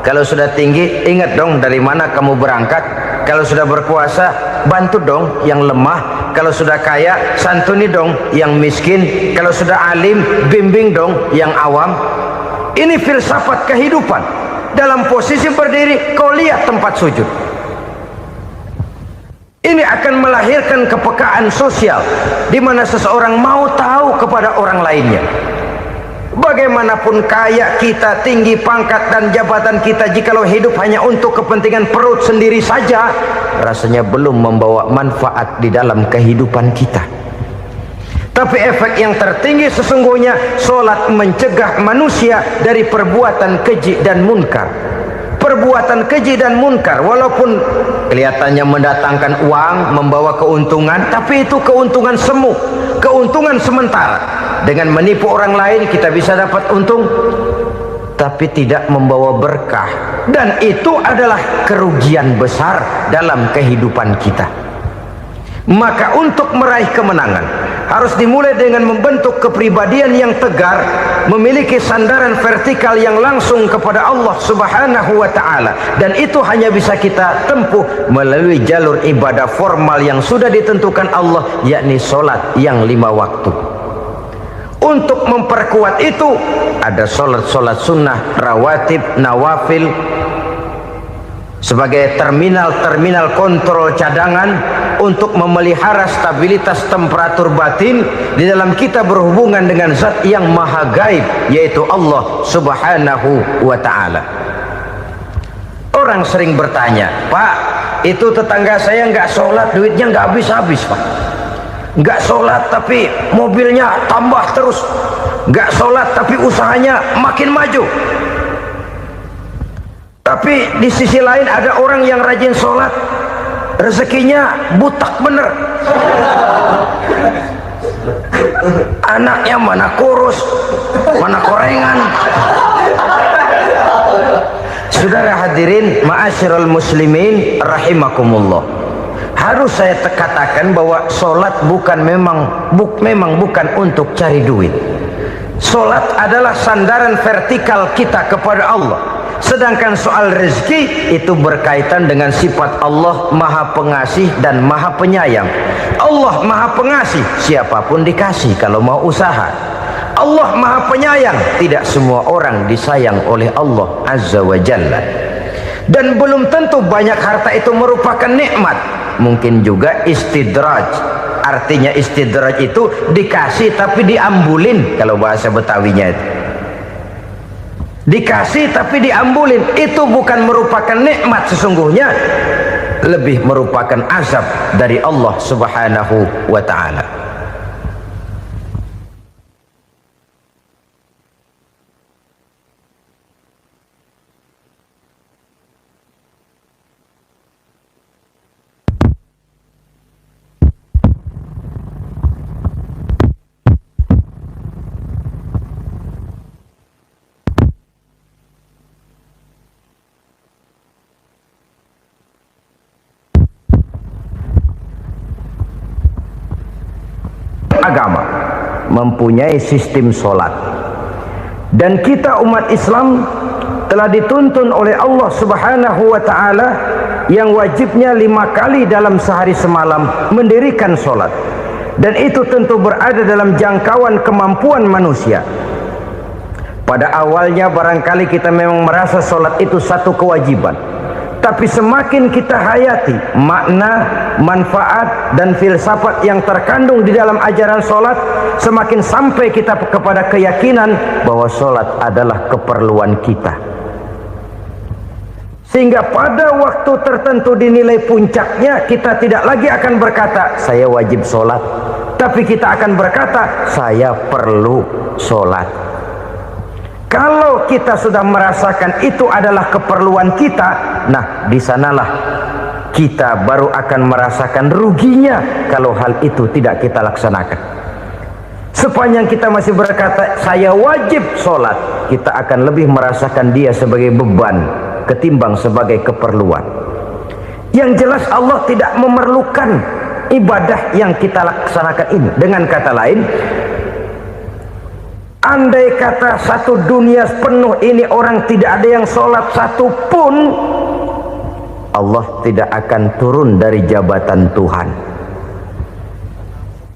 Kalau sudah tinggi ingat dong dari mana kamu berangkat. Kalau sudah berkuasa bantu dong yang lemah. Kalau sudah kaya santuni dong yang miskin. Kalau sudah alim bimbing dong yang awam. Ini filsafat kehidupan. Dalam posisi berdiri kau lihat tempat sujud. Ini akan melahirkan kepekaan sosial di mana seseorang mau tahu kepada orang lainnya. Bagaimanapun kaya kita, tinggi pangkat dan jabatan kita, jikalau hidup hanya untuk kepentingan perut sendiri saja, rasanya belum membawa manfaat di dalam kehidupan kita. Tapi efek yang tertinggi sesungguhnya, solat mencegah manusia dari perbuatan keji dan munkar. Perbuatan keji dan munkar walaupun kelihatannya mendatangkan uang, membawa keuntungan, tapi itu keuntungan semu, keuntungan sementara. Dengan menipu orang lain kita bisa dapat untung, tapi tidak membawa berkah, dan itu adalah kerugian besar dalam kehidupan kita. Maka untuk meraih kemenangan harus dimulai dengan membentuk kepribadian yang tegar, memiliki sandaran vertikal yang langsung kepada Allah Subhanahu wa ta'ala, dan itu hanya bisa kita tempuh melalui jalur ibadah formal yang sudah ditentukan Allah, yakni solat yang 5 waktu. Untuk memperkuat itu ada solat-solat sunnah, rawatib, nawafil sebagai terminal-terminal kontrol cadangan untuk memelihara stabilitas temperatur batin di dalam kita berhubungan dengan zat yang maha gaib, yaitu Allah Subhanahu wa ta'ala. Orang sering bertanya, Pak, itu tetangga saya nggak sholat, duitnya nggak habis-habis, Pak. Nggak sholat tapi mobilnya tambah terus, nggak sholat tapi usahanya makin maju. Tapi di sisi lain ada orang yang rajin sholat, rezekinya butak bener. Anaknya mana kurus, mana korengan. Saudara hadirin ma'asyiral muslimin rahimakumullah, harus saya katakan bahwa sholat memang bukan untuk cari duit. Sholat adalah sandaran vertikal kita kepada Allah. Sedangkan soal rezeki itu berkaitan dengan sifat Allah maha pengasih dan maha penyayang. Allah maha pengasih, siapapun dikasih kalau mau usaha. Allah maha penyayang, tidak semua orang disayang oleh Allah Azza wa Jalla. Dan belum tentu banyak harta itu merupakan nikmat. Mungkin juga istidraj. Artinya istidraj itu dikasih tapi diambulin, kalau bahasa Betawinya itu. Dikasih tapi diambulin, itu bukan merupakan nikmat sesungguhnya, lebih merupakan azab dari Allah Subhanahu wa ta'ala. agama mempunyai sistem sholat. Dan kita umat Islam telah dituntun oleh Allah Subhanahu wa ta'ala yang wajibnya 5 kali dalam sehari semalam mendirikan sholat. Dan itu tentu berada dalam jangkauan kemampuan manusia. Pada awalnya barangkali kita memang merasa sholat itu satu kewajiban, tapi semakin kita hayati makna, manfaat dan filsafat yang terkandung di dalam ajaran sholat, semakin sampai kita kepada keyakinan bahwa sholat adalah keperluan kita. Sehingga pada waktu tertentu dinilai puncaknya, kita tidak lagi akan berkata saya wajib sholat, tapi kita akan berkata saya perlu sholat. Kalau kita sudah merasakan itu adalah keperluan kita, nah di sanalah kita baru akan merasakan ruginya kalau hal itu tidak kita laksanakan. Sepanjang kita masih berkata saya wajib sholat, kita akan lebih merasakan dia sebagai beban ketimbang sebagai keperluan. Yang jelas Allah tidak memerlukan ibadah yang kita laksanakan ini. Dengan kata lain, andai kata satu dunia penuh ini orang tidak ada yang sholat satu pun, Allah tidak akan turun dari jabatan Tuhan.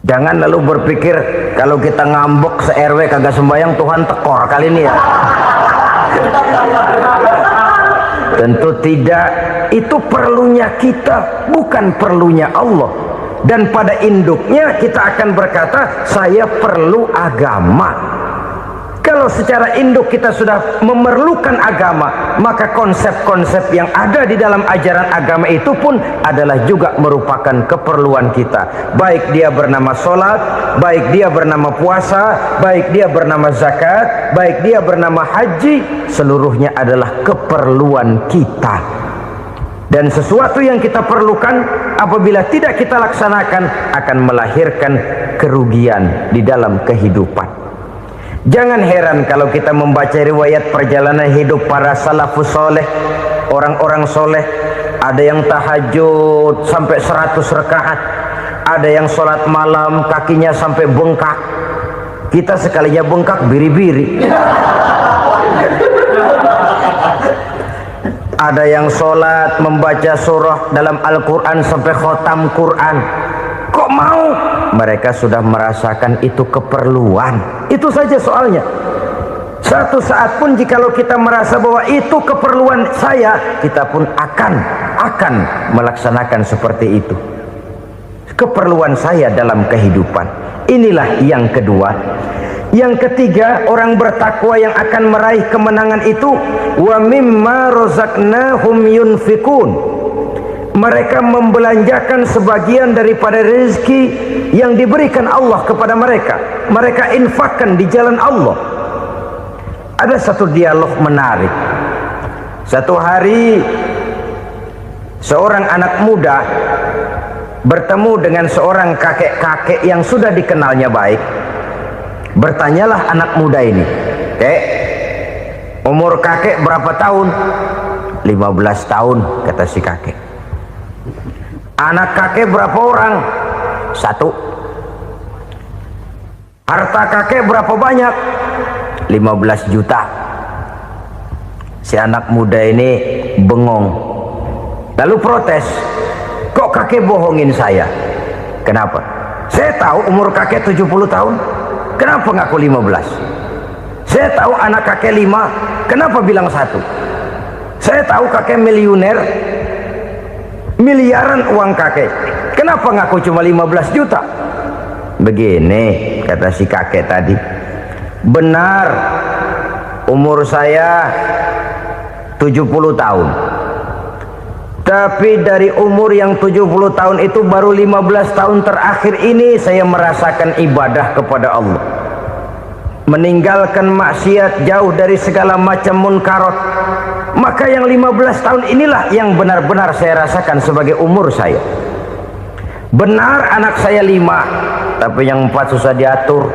Jangan lalu berpikir kalau kita ngambek se-RW kagak sembahyang Tuhan tekor kali ini ya. Tentu tidak. Itu perlunya kita, bukan perlunya Allah. Dan pada induknya kita akan berkata saya perlu agama. Kalau secara induk kita sudah memerlukan agama, maka konsep-konsep yang ada di dalam ajaran agama itu pun adalah juga merupakan keperluan kita. Baik dia bernama sholat, baik dia bernama puasa, baik dia bernama zakat, baik dia bernama haji, seluruhnya adalah keperluan kita. Dan sesuatu yang kita perlukan apabila tidak kita laksanakan akan melahirkan kerugian di dalam kehidupan. Jangan heran kalau kita membaca riwayat perjalanan hidup para salafus soleh, orang-orang soleh. Ada yang tahajud sampai 100 rakaat, ada yang sholat malam kakinya sampai bengkak. Kita sekalinya bengkak biri-biri. Ada yang sholat membaca surah dalam Al-Quran sampai khotam Quran. Kok mau? Mereka sudah merasakan itu keperluan. Itu saja soalnya. Satu saat pun jikalau kita merasa bahwa itu keperluan saya, kita pun akan melaksanakan seperti itu. Keperluan saya dalam kehidupan. Inilah yang kedua. Yang ketiga, orang bertakwa yang akan meraih kemenangan itu wa mimma razaqnahum yunfikun. Mereka membelanjakan sebagian daripada rezeki yang diberikan Allah kepada mereka. Mereka infakkan di jalan Allah. Ada satu dialog menarik. Satu hari seorang anak muda bertemu dengan seorang kakek-kakek yang sudah dikenalnya baik. Bertanyalah anak muda ini, "Kek, umur kakek berapa tahun?" 15 tahun, kata si kakek. Anak kakek berapa orang? 1. Harta kakek berapa banyak? 15 juta. Si anak muda ini bengong, lalu protes, "Kok kakek bohongin saya?" "Kenapa?" "Saya tahu umur kakek 70 tahun. Kenapa ngaku 15? Saya tahu anak kakek 5. Kenapa bilang 1? Saya tahu kakek miliuner, miliaran uang kakek. Kenapa ngaku cuma 15 juta? Begini, kata si kakek tadi. Benar, umur saya 70 tahun. Tapi dari umur yang 70 tahun itu baru 15 tahun terakhir ini saya merasakan ibadah kepada Allah. Meninggalkan maksiat, jauh dari segala macam munkarat. Maka yang 15 tahun inilah yang benar-benar saya rasakan sebagai umur saya. Benar anak saya 5, tapi yang 4 susah diatur.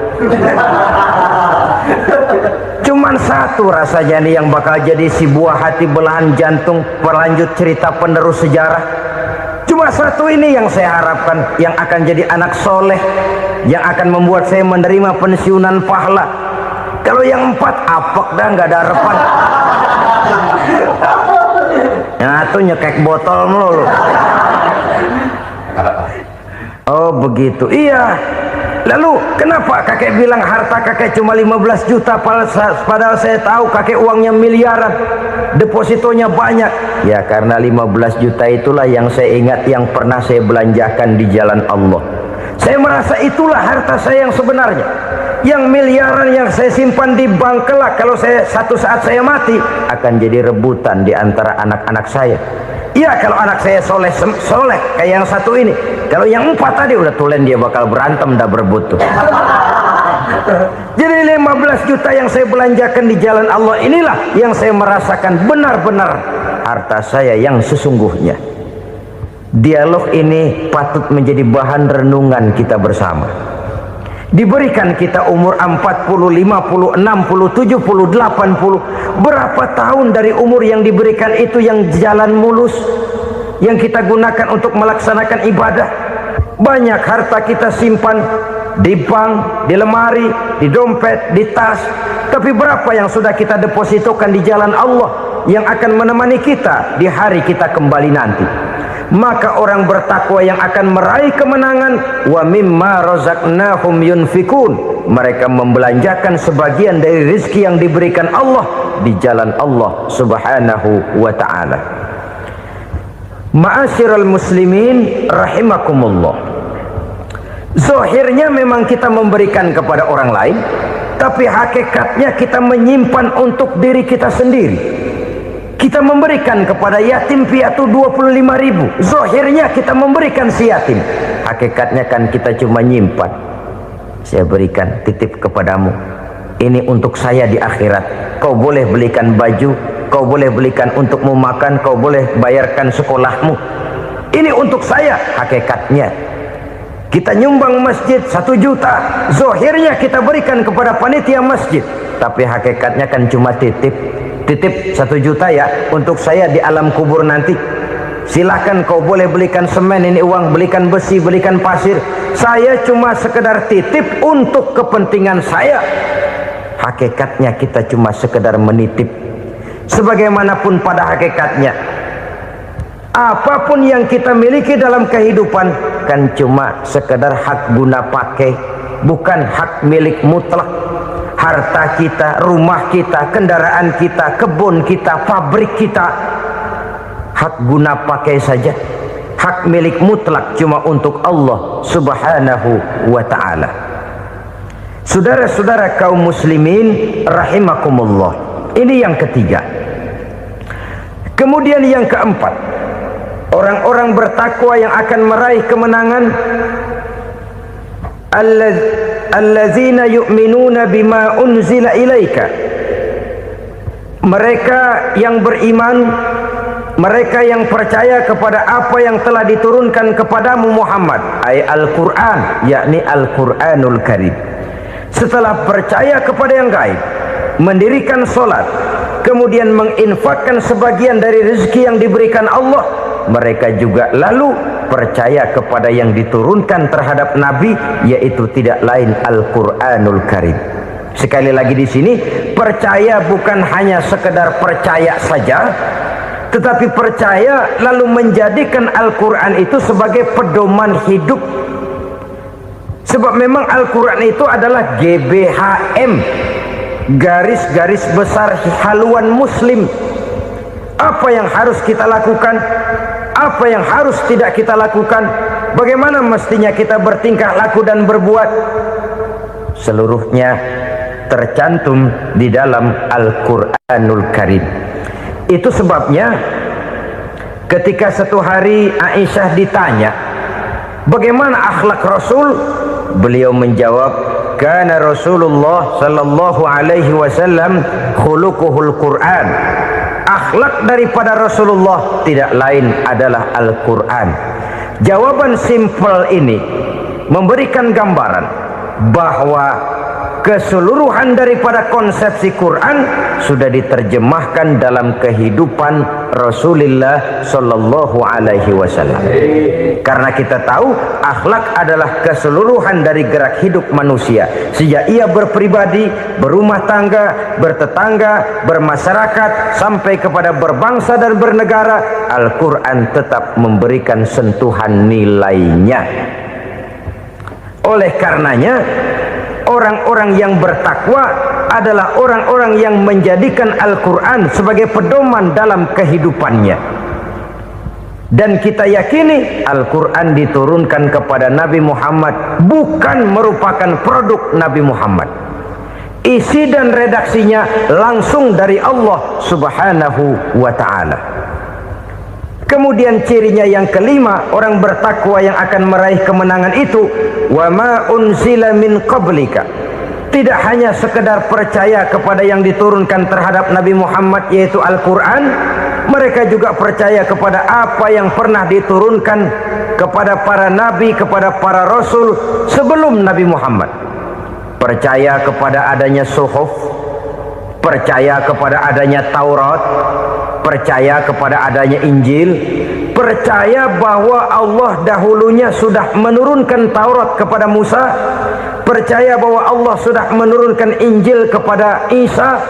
Cuman 1 rasanya nih yang bakal jadi si buah hati belahan jantung, pelanjut cerita penerus sejarah. Cuma Cuma satu ini yang saya harapkan, yang akan jadi anak soleh, yang akan membuat saya menerima pensiunan pahala. Kalau yang 4 apek dah, nggak ada harapan. Yang satu nyekek botol mulu. Oh begitu, iya. Lalu kenapa kakek bilang harta kakek cuma 15 juta padahal saya tahu kakek uangnya miliaran, depositonya banyak? Ya karena 15 juta itulah yang saya ingat yang pernah saya belanjakan di jalan Allah. Saya merasa itulah harta saya yang sebenarnya. Yang miliaran yang saya simpan di bank kelak, kalau satu saat saya mati, akan jadi rebutan di antara anak-anak saya. Iya kalau anak saya soleh kayak yang satu ini. Kalau yang 4 tadi udah tulen dia bakal berantem dah berebut tuh. Jadi 15 juta yang saya belanjakan di jalan Allah inilah yang saya merasakan benar-benar harta saya yang sesungguhnya. Dialog ini patut menjadi bahan renungan kita bersama. Diberikan kita umur 40, 50, 60, 70, 80. Berapa tahun dari umur yang diberikan itu yang jalan mulus, yang kita gunakan untuk melaksanakan ibadah? Banyak harta kita simpan di bank, di lemari, di dompet, di tas. Tapi berapa yang sudah kita depositokan di jalan Allah yang akan menemani kita di hari kita kembali nanti? Maka orang bertakwa yang akan meraih kemenangan, wa mimma razaqnahum yunfikun, mereka membelanjakan sebagian dari rezeki yang diberikan Allah di jalan Allah subhanahu wa ta'ala. Ma'asyiral muslimin rahimakumullah, zahirnya memang kita memberikan kepada orang lain, tapi hakikatnya kita menyimpan untuk diri kita sendiri. Kita memberikan kepada yatim piatu 25.000. Zahirnya kita memberikan si yatim, hakikatnya kan kita cuma nyimpan. Saya berikan, titip kepadamu, ini untuk saya di akhirat. Kau boleh belikan baju, kau boleh belikan untukmu makan, kau boleh bayarkan sekolahmu. Ini untuk saya. Hakikatnya kita nyumbang masjid 1 juta, zahirnya kita berikan kepada panitia masjid, tapi hakikatnya kan cuma titip 1 juta ya untuk saya di alam kubur nanti. Silakan kau boleh belikan semen, ini uang, belikan besi, belikan pasir. Saya cuma sekedar titip untuk kepentingan saya. Hakikatnya kita cuma sekedar menitip. Sebagaimanapun pada hakikatnya, apapun yang kita miliki dalam kehidupan kan cuma sekedar hak guna pakai, bukan hak milik mutlak. Harta kita, rumah kita, kendaraan kita, kebun kita, pabrik kita, hak guna pakai saja. Hak milik mutlak cuma untuk Allah subhanahu wa ta'ala. Saudara-saudara kaum muslimin rahimakumullah, ini yang ketiga. Kemudian yang keempat, orang-orang bertakwa yang akan meraih kemenangan, allazina yu'minuna bima unzila ilaika, mereka yang beriman, mereka yang percaya kepada apa yang telah diturunkan kepadamu Muhammad, ay Al-Quran, yakni Al-Quranul Karim. Setelah percaya kepada yang gaib, mendirikan solat, kemudian menginfakkan sebagian dari rezeki yang diberikan Allah, mereka juga lalu percaya kepada yang diturunkan terhadap Nabi, yaitu tidak lain Al-Quranul Karim. Sekali lagi di sini, percaya bukan hanya sekedar percaya saja, tetapi percaya lalu menjadikan Al-Quran itu sebagai pedoman hidup. Sebab memang Al-Quran itu adalah GBHM, garis-garis besar haluan muslim. Apa yang harus kita lakukan, apa yang harus tidak kita lakukan, bagaimana mestinya kita bertingkah laku dan berbuat, seluruhnya tercantum di dalam Al-Quranul Karim. Itu sebabnya ketika satu hari Aisyah ditanya bagaimana akhlak Rasul, beliau menjawab, kana Rasulullah sallallahu alaihi wasallam khuluquhul Quran. Akhlak daripada Rasulullah tidak lain adalah Al-Quran. Jawaban simpel ini memberikan gambaran bahwa keseluruhan daripada konsepsi Quran sudah diterjemahkan dalam kehidupan Rasulullah Sallallahu Alaihi Wasallam. Karena kita tahu akhlak adalah keseluruhan dari gerak hidup manusia. Sejak ia berpribadi, berumah tangga, bertetangga, bermasyarakat, sampai kepada berbangsa dan bernegara, Al-Quran tetap memberikan sentuhan nilainya. Oleh karenanya, orang-orang yang bertakwa adalah orang-orang yang menjadikan Al-Quran sebagai pedoman dalam kehidupannya. Dan kita yakini Al-Quran diturunkan kepada Nabi Muhammad bukan merupakan produk Nabi Muhammad. Isi dan redaksinya langsung dari Allah Subhanahu wa ta'ala. Kemudian cirinya yang kelima, orang bertakwa yang akan meraih kemenangan itu, wa ma unzila min qablika. Tidak hanya sekedar percaya kepada yang diturunkan terhadap Nabi Muhammad yaitu Al-Quran, mereka juga percaya kepada apa yang pernah diturunkan kepada para nabi, kepada para rasul sebelum Nabi Muhammad. Percaya kepada adanya suhuf, percaya kepada adanya Taurat, percaya kepada adanya Injil, percaya bahwa Allah dahulunya sudah menurunkan Taurat kepada Musa, percaya bahwa Allah sudah menurunkan Injil kepada Isa,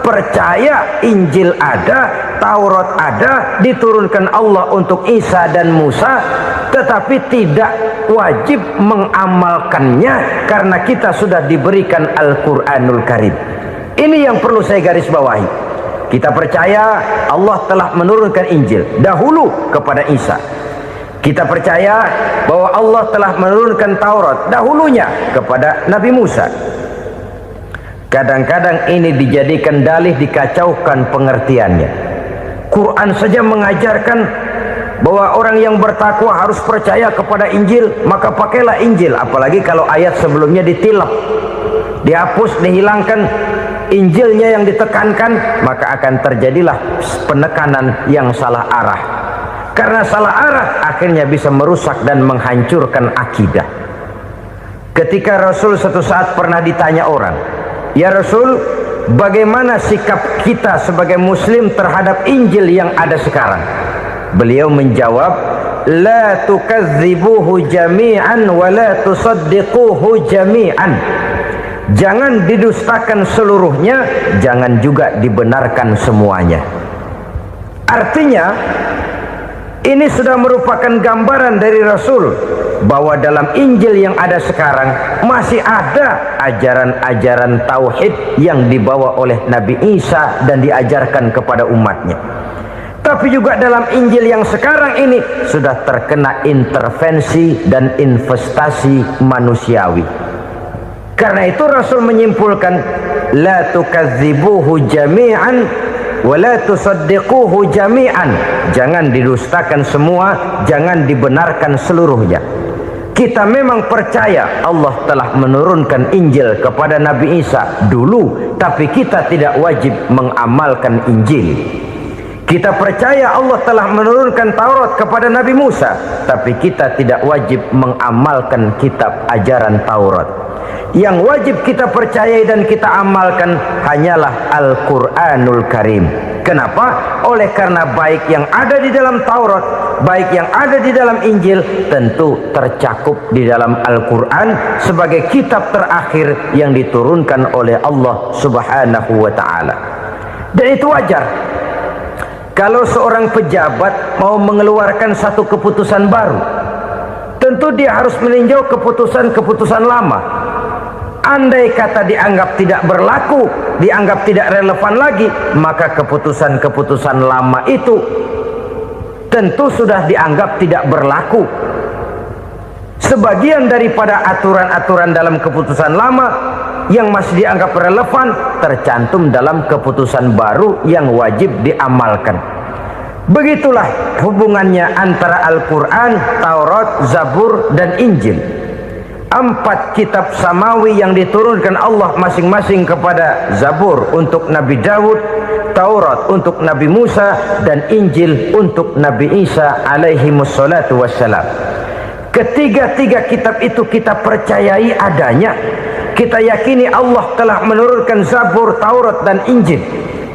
percaya Injil ada, Taurat ada, diturunkan Allah untuk Isa dan Musa, tetapi tidak wajib mengamalkannya karena kita sudah diberikan Al-Quranul Karim. Ini yang perlu saya garis bawahi. Kita percaya Allah telah menurunkan Injil dahulu kepada Isa. Kita percaya bahwa Allah telah menurunkan Taurat dahulunya kepada Nabi Musa. Kadang-kadang ini dijadikan dalih, dikacaukan pengertiannya. Quran saja mengajarkan bahwa orang yang bertakwa harus percaya kepada Injil, maka pakailah Injil. Apalagi kalau ayat sebelumnya ditilap, dihapus, dihilangkan, Injilnya yang ditekankan, maka akan terjadilah penekanan yang salah arah. Karena salah arah akhirnya bisa merusak dan menghancurkan akidah. Ketika Rasul suatu saat pernah ditanya orang, "Ya Rasul, bagaimana sikap kita sebagai muslim terhadap Injil yang ada sekarang?" Beliau menjawab, "La tukadzibuhu jami'an wa la tusaddiquhu jami'an." Jangan didustakan seluruhnya, jangan juga dibenarkan semuanya. Artinya, ini sudah merupakan gambaran dari Rasul bahwa dalam Injil yang ada sekarang masih ada ajaran-ajaran tauhid yang dibawa oleh Nabi Isa dan diajarkan kepada umatnya. Tapi juga dalam Injil yang sekarang ini sudah terkena intervensi dan investasi manusiawi. Karena itu Rasul menyimpulkan, la tukadzibuhu jami'an wa la tusaddiquhu jami'an. Jangan didustakan semua, jangan dibenarkan seluruhnya. Kita memang percaya Allah telah menurunkan Injil kepada Nabi Isa dulu, tapi kita tidak wajib mengamalkan Injil. Kita percaya Allah telah menurunkan Taurat kepada Nabi Musa, tapi kita tidak wajib mengamalkan kitab ajaran Taurat. Yang wajib kita percayai dan kita amalkan hanyalah Al-Quranul Karim. Kenapa? Oleh karena baik yang ada di dalam Taurat, baik yang ada di dalam Injil, tentu tercakup di dalam Al-Quran sebagai kitab terakhir yang diturunkan oleh Allah Subhanahu wa ta'ala. Dan itu wajar. Kalau seorang pejabat mau mengeluarkan satu keputusan baru, tentu dia harus meninjau keputusan-keputusan lama. Andai kata dianggap tidak berlaku, dianggap tidak relevan lagi, maka keputusan-keputusan lama itu tentu sudah dianggap tidak berlaku. Sebagian daripada aturan-aturan dalam keputusan lama yang masih dianggap relevan tercantum dalam keputusan baru yang wajib diamalkan. Begitulah hubungannya antara Al-Quran, Taurat, Zabur, dan Injil. 4 kitab samawi yang diturunkan Allah masing-masing kepada Zabur untuk Nabi Daud, Taurat untuk Nabi Musa, dan Injil untuk Nabi Isa alaihi wassalatu wassalam. Ketiga-tiga kitab itu kita percayai adanya, Kita yakini Allah telah menurunkan Zabur, Taurat dan Injil,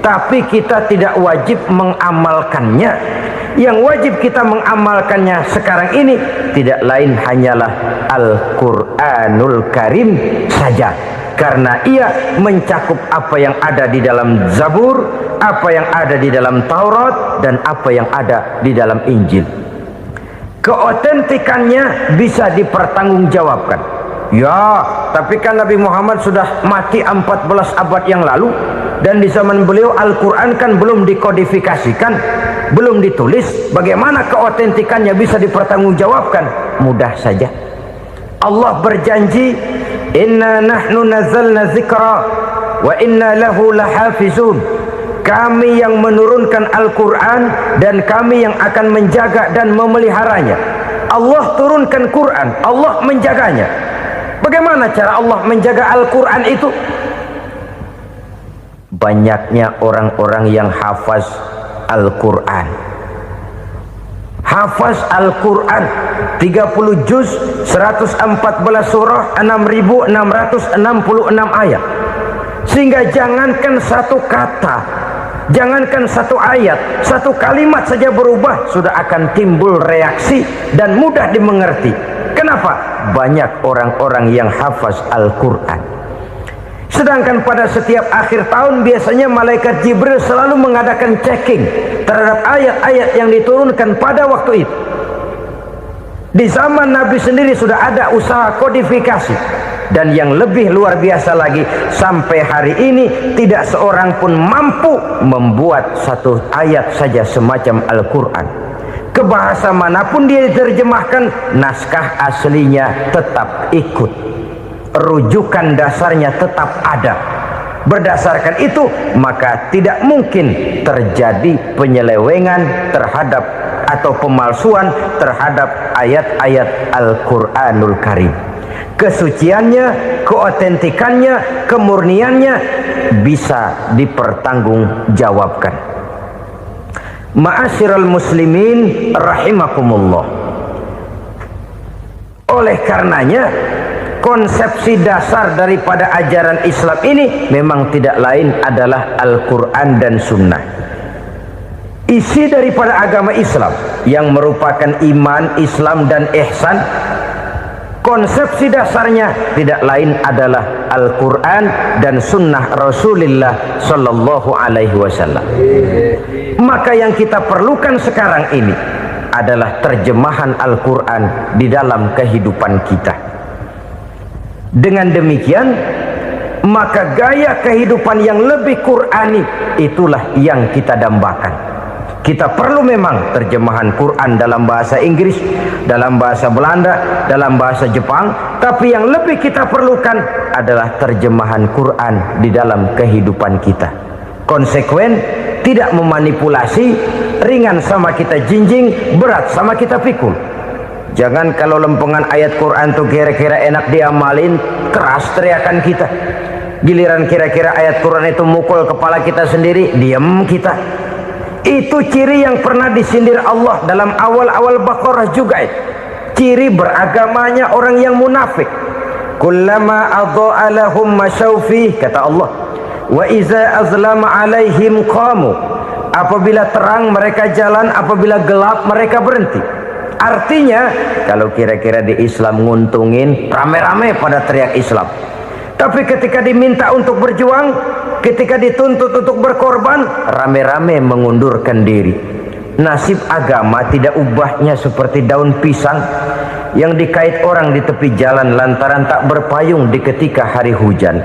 tapi kita tidak wajib mengamalkannya. Yang wajib kita mengamalkannya sekarang ini tidak lain hanyalah Al-Quranul Karim saja, karena ia mencakup apa yang ada di dalam Zabur, apa yang ada di dalam Taurat, dan apa yang ada di dalam Injil. Keotentikannya bisa dipertanggungjawabkan. Ya, tapi kan Nabi Muhammad sudah mati 14 abad yang lalu, dan di zaman beliau Al-Quran kan belum dikodifikasikan, belum ditulis. Bagaimana keotentikannya bisa dipertanggungjawabkan? Mudah saja. Allah berjanji, inna nahnu nazzalna dzikra wa inna lahu lahafizun. Kami yang menurunkan Al-Quran dan kami yang akan menjaga dan memeliharanya. Allah turunkan Quran, Allah menjaganya. Bagaimana cara Allah menjaga Al-Quran itu? Banyaknya orang-orang yang hafaz Al-Quran. Hafaz Al-Quran 30 juz, 114 surah, 6.666 ayat. Sehingga jangankan satu kata, jangankan satu ayat, satu kalimat saja berubah sudah akan timbul reaksi dan mudah dimengerti. Kenapa? Banyak orang-orang yang hafaz Al-Quran. Sedangkan pada setiap akhir tahun biasanya malaikat Jibril selalu mengadakan checking terhadap ayat-ayat yang diturunkan pada waktu itu. Di zaman Nabi sendiri sudah ada usaha kodifikasi. Dan yang lebih luar biasa lagi, sampai hari ini tidak seorang pun mampu membuat satu ayat saja semacam Al-Quran. Ke bahasa manapun dia diterjemahkan, naskah aslinya tetap ikut, rujukan dasarnya tetap ada. Berdasarkan itu maka tidak mungkin terjadi penyelewengan terhadap atau pemalsuan terhadap ayat-ayat Al-Quranul Karim. Kesuciannya, keotentikannya, kemurniannya bisa dipertanggungjawabkan. Ma'asyiral muslimin rahimakumullah. Oleh karenanya, konsepsi dasar daripada ajaran Islam ini memang tidak lain adalah Al-Quran dan Sunnah. Isi daripada agama Islam yang merupakan iman, Islam dan ihsan, konsepsi dasarnya tidak lain adalah Al-Quran dan Sunnah Rasulullah Sallallahu Alaihi Wasallam. Maka yang kita perlukan sekarang ini adalah terjemahan Al-Quran di dalam kehidupan kita. Dengan demikian, maka gaya kehidupan yang lebih Qurani itulah yang kita dambakan. Kita perlu memang terjemahan Quran dalam bahasa Inggris, dalam bahasa Belanda, dalam bahasa Jepang, tapi yang lebih kita perlukan adalah terjemahan Quran di dalam kehidupan kita. Konsekuen, tidak memanipulasi, ringan sama kita jinjing, berat sama kita pikul. Jangan kalau lempengan ayat Quran tuh kira-kira enak diamalin, keras teriakan kita. Giliran kira-kira ayat Quran itu mukul kepala kita sendiri, diam kita. Itu ciri yang pernah disindir Allah dalam awal-awal Baqarah juga. Ciri beragamanya orang yang munafik. Kullama adha'a lahum masyawfi, kata Allah, wa iza azlama alaihim qamu. Apabila terang mereka jalan, apabila gelap mereka berhenti. Artinya kalau kira-kira di Islam nguntungin, rame-rame pada teriak Islam. Tapi ketika diminta untuk berjuang, ketika dituntut untuk berkorban, rame-rame mengundurkan diri. Nasib agama tidak ubahnya seperti daun pisang yang dikait orang di tepi jalan lantaran tak berpayung di ketika hari hujan.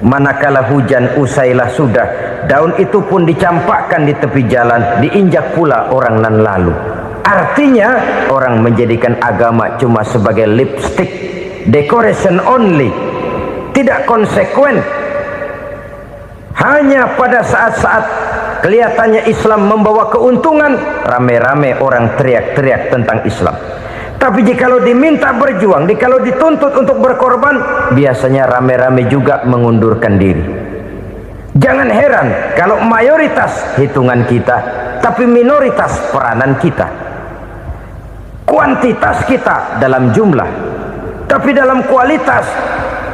Manakala hujan usailah sudah, daun itu pun dicampakkan di tepi jalan, diinjak pula orang nan lalu. Artinya orang menjadikan agama cuma sebagai lipstick, decoration only, tidak konsekuen. Hanya pada saat-saat kelihatannya Islam membawa keuntungan, rame-rame orang teriak-teriak tentang Islam. Tapi jikalau diminta berjuang, jikalau dituntut untuk berkorban, biasanya rame-rame juga mengundurkan diri. Jangan heran kalau mayoritas hitungan kita, tapi minoritas peranan kita. Kuantitas kita dalam jumlah, tapi dalam kualitas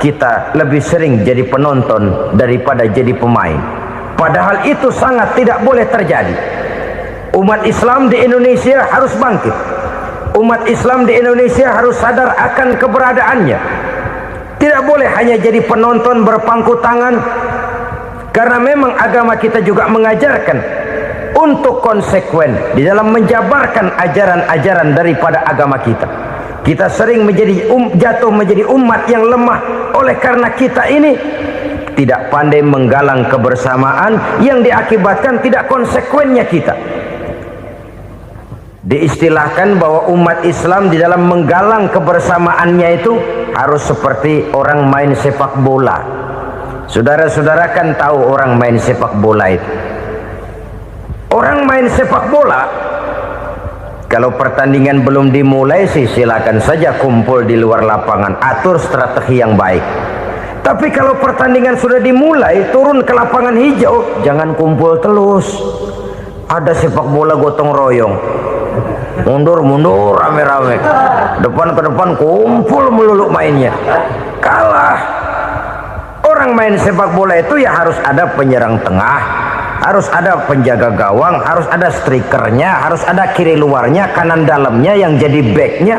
kita lebih sering jadi penonton daripada jadi pemain. Padahal itu sangat tidak boleh terjadi. Umat Islam di Indonesia harus bangkit. Umat Islam di Indonesia harus sadar akan keberadaannya. Tidak boleh hanya jadi penonton berpangku tangan, karena memang agama kita juga mengajarkan untuk konsekuen di dalam menjabarkan ajaran-ajaran daripada agama kita. Kita sering jatuh menjadi umat yang lemah oleh karena kita ini tidak pandai menggalang kebersamaan yang diakibatkan tidak konsekuennya kita. Diistilahkan bahwa umat Islam di dalam menggalang kebersamaannya itu harus seperti orang main sepak bola. Saudara-saudara kan tahu orang main sepak bola itu. Orang main sepak bola, kalau pertandingan belum dimulai sih silakan saja kumpul di luar lapangan, atur strategi yang baik. Tapi kalau pertandingan sudah dimulai, turun ke lapangan hijau, jangan kumpul terus. Ada sepak bola gotong royong, mundur-mundur rame-rame, depan ke depan kumpul melulu mainnya. Kalah. Orang main sepak bola itu ya harus ada penyerang tengah, harus ada penjaga gawang, harus ada strikernya, harus ada kiri luarnya, kanan dalamnya yang jadi backnya.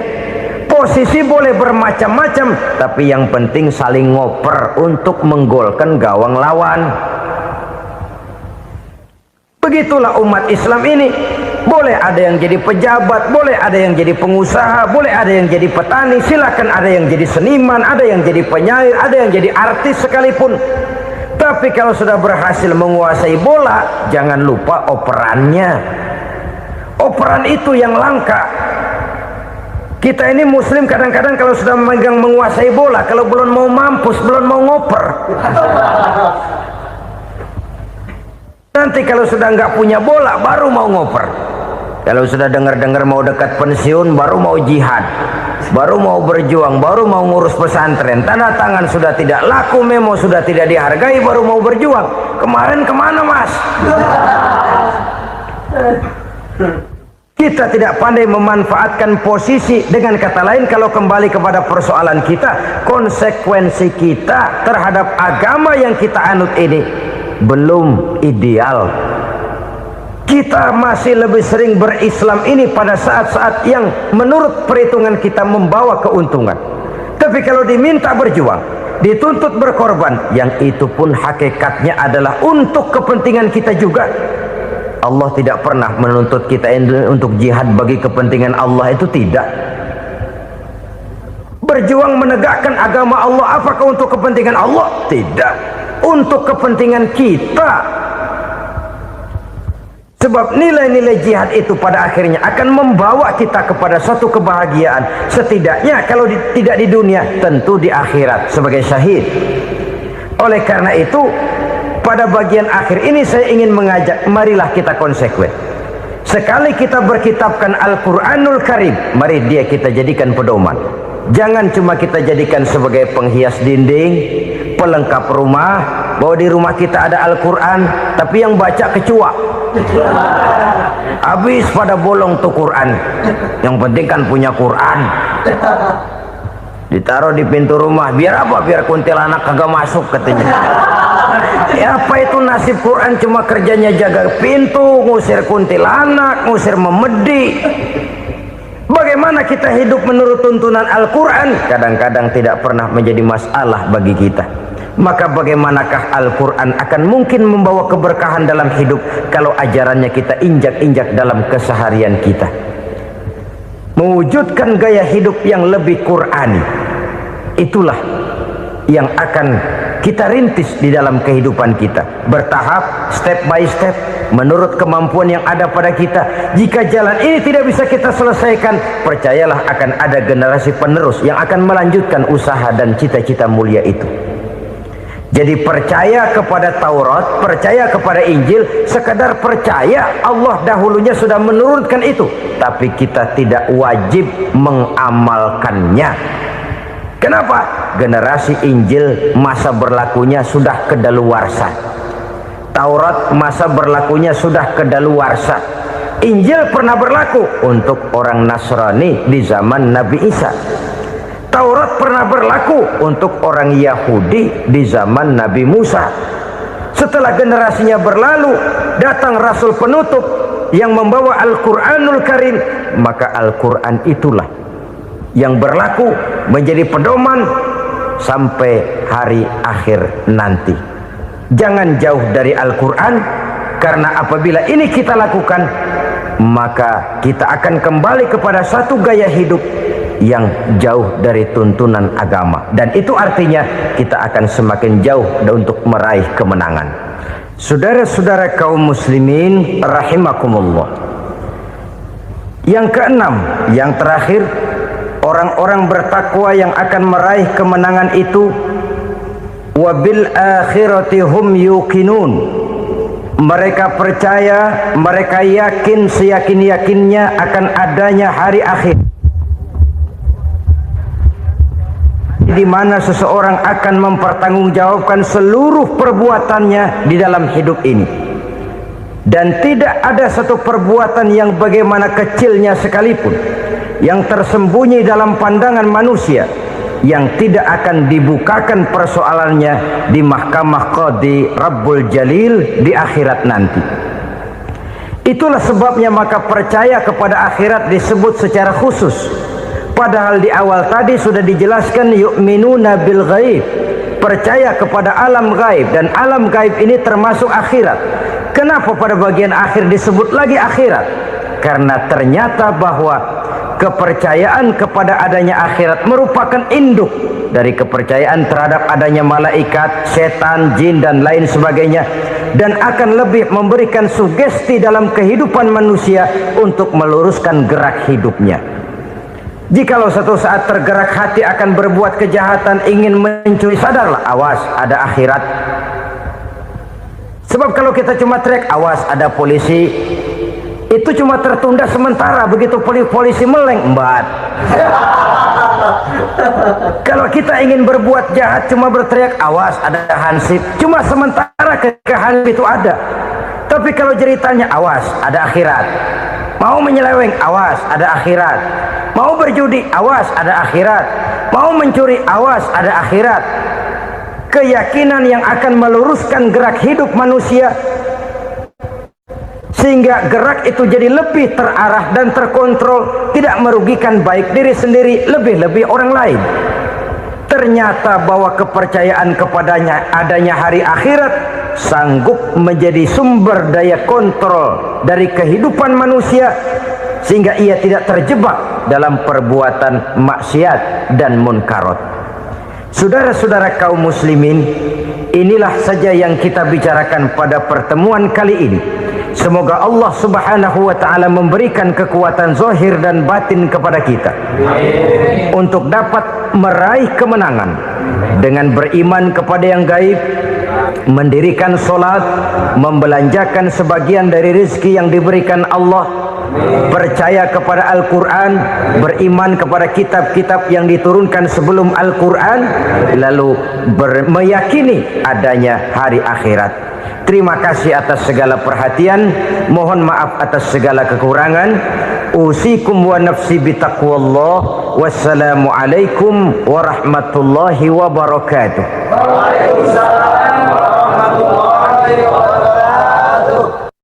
Posisi boleh bermacam-macam, tapi yang penting saling ngoper untuk menggolkan gawang lawan. Begitulah umat Islam ini. Boleh ada yang jadi pejabat, boleh ada yang jadi pengusaha, boleh ada yang jadi petani, silakan ada yang jadi seniman, ada yang jadi penyair, ada yang jadi artis sekalipun. Tapi kalau sudah berhasil menguasai bola, jangan lupa operannya. Operan itu yang langka. Kita ini muslim kadang-kadang kalau sudah memegang menguasai bola, kalau belum mau mampus, belum mau ngoper. Nanti kalau sudah nggak punya bola, baru mau ngoper. Kalau sudah dengar-dengar mau dekat pensiun, baru mau jihad, baru mau berjuang, baru mau ngurus pesantren. Tanda tangan sudah tidak laku, memo sudah tidak dihargai, baru mau berjuang. Kemarin kemana mas? Kita tidak pandai memanfaatkan posisi. Dengan kata lain, kalau kembali kepada persoalan kita, konsekuensi kita terhadap agama yang kita anut ini belum ideal. Kita masih lebih sering berislam ini pada saat-saat yang menurut perhitungan kita membawa keuntungan. Tapi kalau diminta berjuang, dituntut berkorban, yang itu pun hakikatnya adalah untuk kepentingan kita juga. Allah tidak pernah menuntut kita untuk jihad bagi kepentingan Allah, itu tidak. Berjuang menegakkan agama Allah, apakah untuk kepentingan Allah? Tidak. Untuk kepentingan kita. Sebab nilai-nilai jihad itu pada akhirnya akan membawa kita kepada satu kebahagiaan. Setidaknya kalau tidak di dunia, tentu di akhirat sebagai syahid. Oleh karena itu, pada bagian akhir ini saya ingin mengajak, marilah kita konsekuen. Sekali kita berkitabkan Al-Quranul Karim, mari dia kita jadikan pedoman. Jangan cuma kita jadikan sebagai penghias dinding, pelengkap rumah, bahwa di rumah kita ada Al-Quran, tapi yang baca kecoa. Habis pada bolong tuh Quran. Yang penting kan punya Quran. Ditaruh di pintu rumah, biar apa? Biar kuntilanak kagak masuk katanya. Ya apa itu nasib Quran, cuma kerjanya jaga pintu, ngusir kuntilanak, ngusir memedi. Bagaimana kita hidup menurut tuntunan Al-Quran? Kadang-kadang tidak pernah menjadi masalah bagi kita. Maka bagaimanakah Al-Quran akan mungkin membawa keberkahan dalam hidup kalau ajarannya kita injak-injak dalam keseharian kita? Mewujudkan gaya hidup yang lebih Qurani, itulah yang akan kita rintis di dalam kehidupan kita, bertahap, step by step, menurut kemampuan yang ada pada kita. Jika jalan ini tidak bisa kita selesaikan, percayalah akan ada generasi penerus yang akan melanjutkan usaha dan cita-cita mulia itu. Jadi percaya kepada Taurat, percaya kepada Injil, sekadar percaya Allah dahulunya sudah menurunkan itu, tapi kita tidak wajib mengamalkannya. Kenapa? Generasi Injil masa berlakunya sudah kedaluarsa. Taurat masa berlakunya sudah kedaluarsa. Injil pernah berlaku untuk orang Nasrani di zaman Nabi Isa. Taurat pernah berlaku untuk orang Yahudi di zaman Nabi Musa. Setelah generasinya berlalu, datang Rasul penutup yang membawa Al-Quranul Karim, maka Al-Quran itulah yang berlaku menjadi pedoman sampai hari akhir nanti. Jangan jauh dari Al-Quran, karena apabila ini kita lakukan, maka kita akan kembali kepada satu gaya hidup yang jauh dari tuntunan agama, dan itu artinya kita akan semakin jauh untuk meraih kemenangan. Saudara-saudara kaum muslimin rahimakumullah, yang keenam, yang terakhir, orang-orang bertakwa yang akan meraih kemenangan itu wabil akhirati hum yuqinun. Mereka percaya, mereka yakin seyakin-yakinnya akan adanya hari akhir, di mana seseorang akan mempertanggungjawabkan seluruh perbuatannya di dalam hidup ini, dan tidak ada satu perbuatan yang bagaimana kecilnya sekalipun yang tersembunyi dalam pandangan manusia yang tidak akan dibukakan persoalannya di mahkamah Qadi Rabbul Jalil di akhirat nanti. Itulah sebabnya maka percaya kepada akhirat disebut secara khusus. Padahal di awal tadi sudah dijelaskan yu'minuna bil ghaib, percaya kepada alam gaib, dan alam gaib ini termasuk akhirat. Kenapa pada bagian akhir disebut lagi akhirat? Karena ternyata bahwa kepercayaan kepada adanya akhirat merupakan induk dari kepercayaan terhadap adanya malaikat, setan, jin, dan lain sebagainya, dan akan lebih memberikan sugesti dalam kehidupan manusia untuk meluruskan gerak hidupnya. Jikalau satu saat tergerak hati akan berbuat kejahatan, ingin mencuri, sadarlah, awas ada akhirat. Sebab kalau kita cuma teriak awas ada polisi, itu cuma tertunda sementara, begitu polisi meleng embat. Kalau kita ingin berbuat jahat cuma berteriak awas ada hansip, cuma sementara ketika hansip itu ada. Tapi kalau ceritanya awas ada akhirat, mau menyeleweng awas ada akhirat, mau berjudi awas ada akhirat, mau mencuri awas ada akhirat. Keyakinan yang akan meluruskan gerak hidup manusia sehingga gerak itu jadi lebih terarah dan terkontrol, tidak merugikan baik diri sendiri, lebih-lebih orang lain. Ternyata bahwa kepercayaan kepadanya adanya hari akhirat sanggup menjadi sumber daya kontrol dari kehidupan manusia, sehingga ia tidak terjebak dalam perbuatan maksiat dan munkarat. Saudara-saudara kaum muslimin, inilah saja yang kita bicarakan pada pertemuan kali ini. Semoga Allah subhanahu wa ta'ala memberikan kekuatan zahir dan batin kepada kita untuk dapat meraih kemenangan dengan beriman kepada yang gaib, mendirikan solat, membelanjakan sebagian dari rezeki yang diberikan Allah, percaya kepada Al-Quran, beriman kepada kitab-kitab yang diturunkan sebelum Al-Quran, lalu meyakini adanya hari akhirat. Terima kasih atas segala perhatian, mohon maaf atas segala kekurangan. Usikum wa nafsi bitaqwallah. Wassalamualaikum warahmatullahi wabarakatuh. Waalaikumsalam.